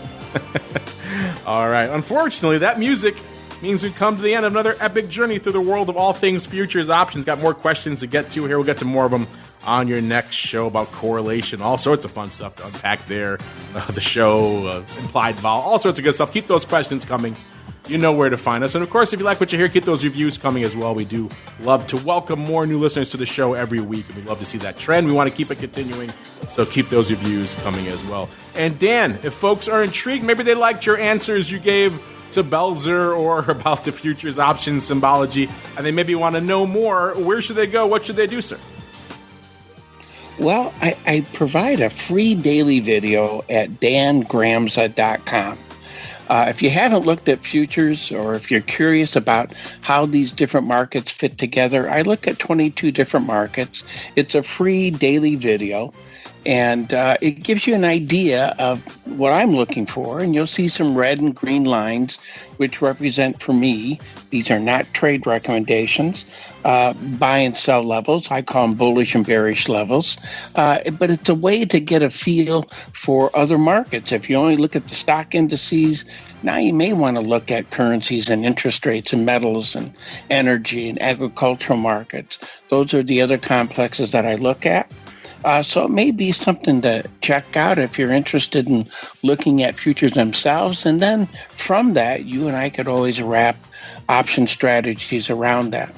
All right. Unfortunately, that music means we've come to the end of another epic journey through the world of all things futures options. Got more questions to get to here. We'll get to more of them on your next show about correlation. All sorts of fun stuff to unpack there. The show, implied vol, all sorts of good stuff. Keep those questions coming. You know where to find us. And, of course, if you like what you hear, keep those reviews coming as well. We do love to welcome more new listeners to the show every week, and we love to see that trend. We want to keep it continuing, so keep those reviews coming as well. And, Dan, if folks are intrigued, maybe they liked your answers you gave to Belzer or about the futures options symbology, and they maybe want to know more, where should they go? What should they do, sir? Well, I provide a free daily video at dangramza.com. If you haven't looked at futures, or if you're curious about how these different markets fit together, I look at 22 different markets. It's a free daily video, and it gives you an idea of what I'm looking for, and you'll see some red and green lines, which represent, for me, these are not trade recommendations, buy and sell levels. I call them bullish and bearish levels. But it's a way to get a feel for other markets. If you only look at the stock indices, now you may want to look at currencies and interest rates and metals and energy and agricultural markets. Those are the other complexes that I look at. So it may be something to check out if you're interested in looking at futures themselves. And then from that, you and I could always wrap option strategies around that.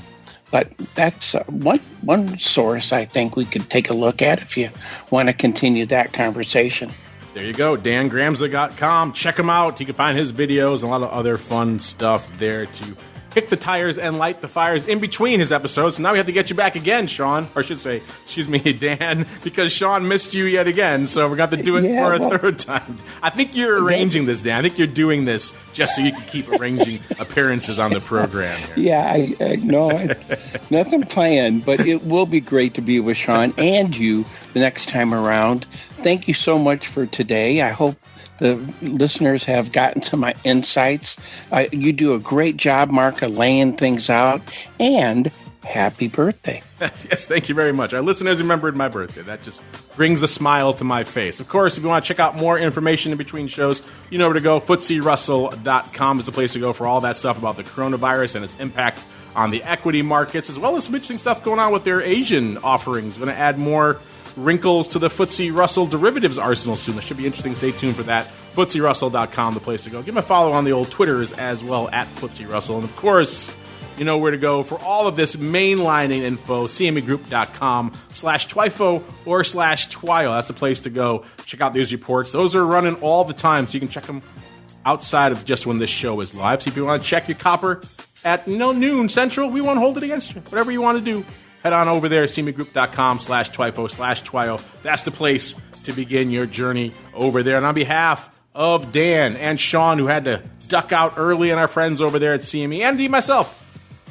But that's one source I think we could take a look at if you want to continue that conversation. There you go, dangramza.com. Check him out. You can find his videos and a lot of other fun stuff there to kick the tires and light the fires in between his episodes. So now we have to get you back again, Sean. Or I should say, Dan, because Sean missed you yet again. So we're going to have to do it for a third time. I think you're arranging this, Dan. I think you're doing this just so you can keep arranging appearances on the program here. Yeah, I know. Nothing planned, but it will be great to be with Sean and you the next time around. Thank you so much for today. I hope the listeners have gotten some insights. You do a great job, Mark, of laying things out. And happy birthday. Yes, thank you very much. Our listeners remembered my birthday. That just brings a smile to my face. Of course, if you want to check out more information in between shows, you know where to go. FTSERussell.com is the place to go for all that stuff about the coronavirus and its impact on the equity markets, as well as some interesting stuff going on with their Asian offerings. Going to add more wrinkles to the FTSE Russell derivatives arsenal soon. That should be interesting. Stay tuned for that. FTSERussell.com, the place to go. Give them a follow on the old Twitters as well, at FTSE Russell. And, of course, you know where to go for all of this mainlining info, cmegroup.com/TWIFO or /TWIO. That's the place to go. Check out these reports. Those are running all the time, so you can check them outside of just when this show is live. So if you want to check your copper at noon Central, we won't hold it against you. Whatever you want to do, head on over there, cmegroup.com/TWIFO/TWIO. That's the place to begin your journey over there. And on behalf of Dan and Sean, who had to duck out early, and our friends over there at CME, and myself,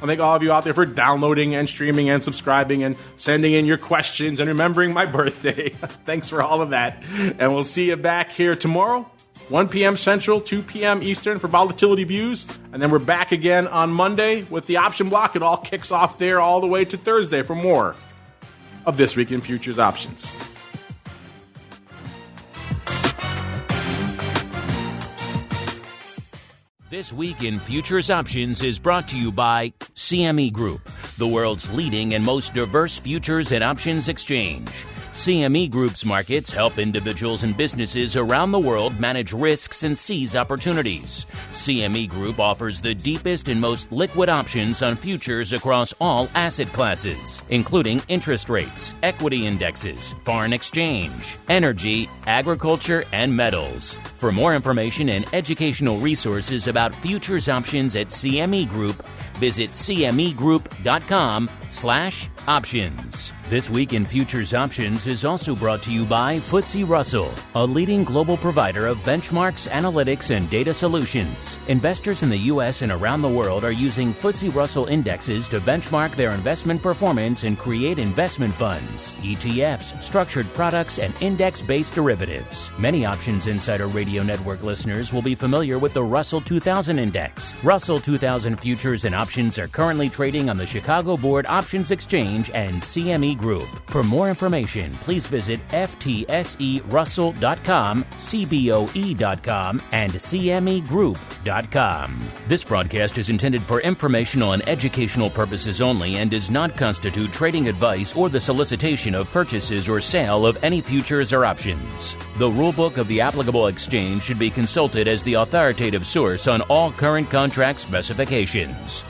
I thank all of you out there for downloading and streaming and subscribing and sending in your questions and remembering my birthday. Thanks for all of that. And we'll see you back here tomorrow, 1 p.m. Central, 2 p.m. Eastern for Volatility Views. And then we're back again on Monday with the option block. It all kicks off there all the way to Thursday for more of This Week in Futures Options. This Week in Futures Options is brought to you by CME Group, the world's leading and most diverse futures and options exchange. CME Group's markets help individuals and businesses around the world manage risks and seize opportunities. CME Group offers the deepest and most liquid options on futures across all asset classes, including interest rates, equity indexes, foreign exchange, energy, agriculture, and metals. For more information and educational resources about futures options at CME Group, visit cmegroup.com/options. This Week in Futures Options is also brought to you by FTSE Russell, a leading global provider of benchmarks, analytics, and data solutions. Investors in the U.S. and around the world are using FTSE Russell indexes to benchmark their investment performance and create investment funds, ETFs, structured products, and index-based derivatives. Many Options Insider Radio Network listeners will be familiar with the Russell 2000 Index. Russell 2000 futures and options are currently trading on the Chicago Board Options Exchange and CME Group. For more information, please visit ftserussell.com, cboe.com, and cmegroup.com. This broadcast is intended for informational and educational purposes only and does not constitute trading advice or the solicitation of purchases or sale of any futures or options. The rulebook of the applicable exchange should be consulted as the authoritative source on all current contract specifications.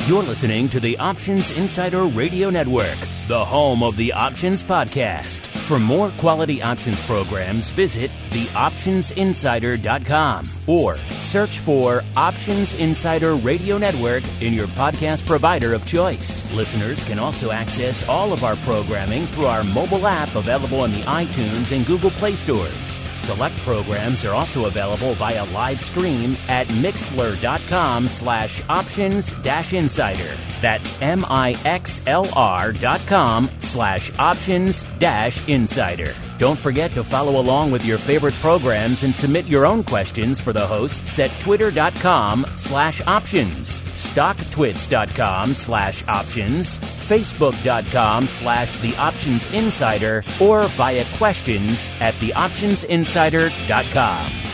You're listening to the Options Insider Radio Network, the home of the Options Podcast. For more quality options programs, visit theoptionsinsider.com or search for Options Insider Radio Network in your podcast provider of choice. Listeners can also access all of our programming through our mobile app available in the iTunes and Google Play stores. Select programs are also available via live stream at mixlr.com/options-insider. That's mixlr.com/options-insider. Don't forget to follow along with your favorite programs and submit your own questions for the hosts at twitter.com/options, stocktwits.com/options, facebook.com/theoptionsinsider, or via questions at theoptionsinsider.com.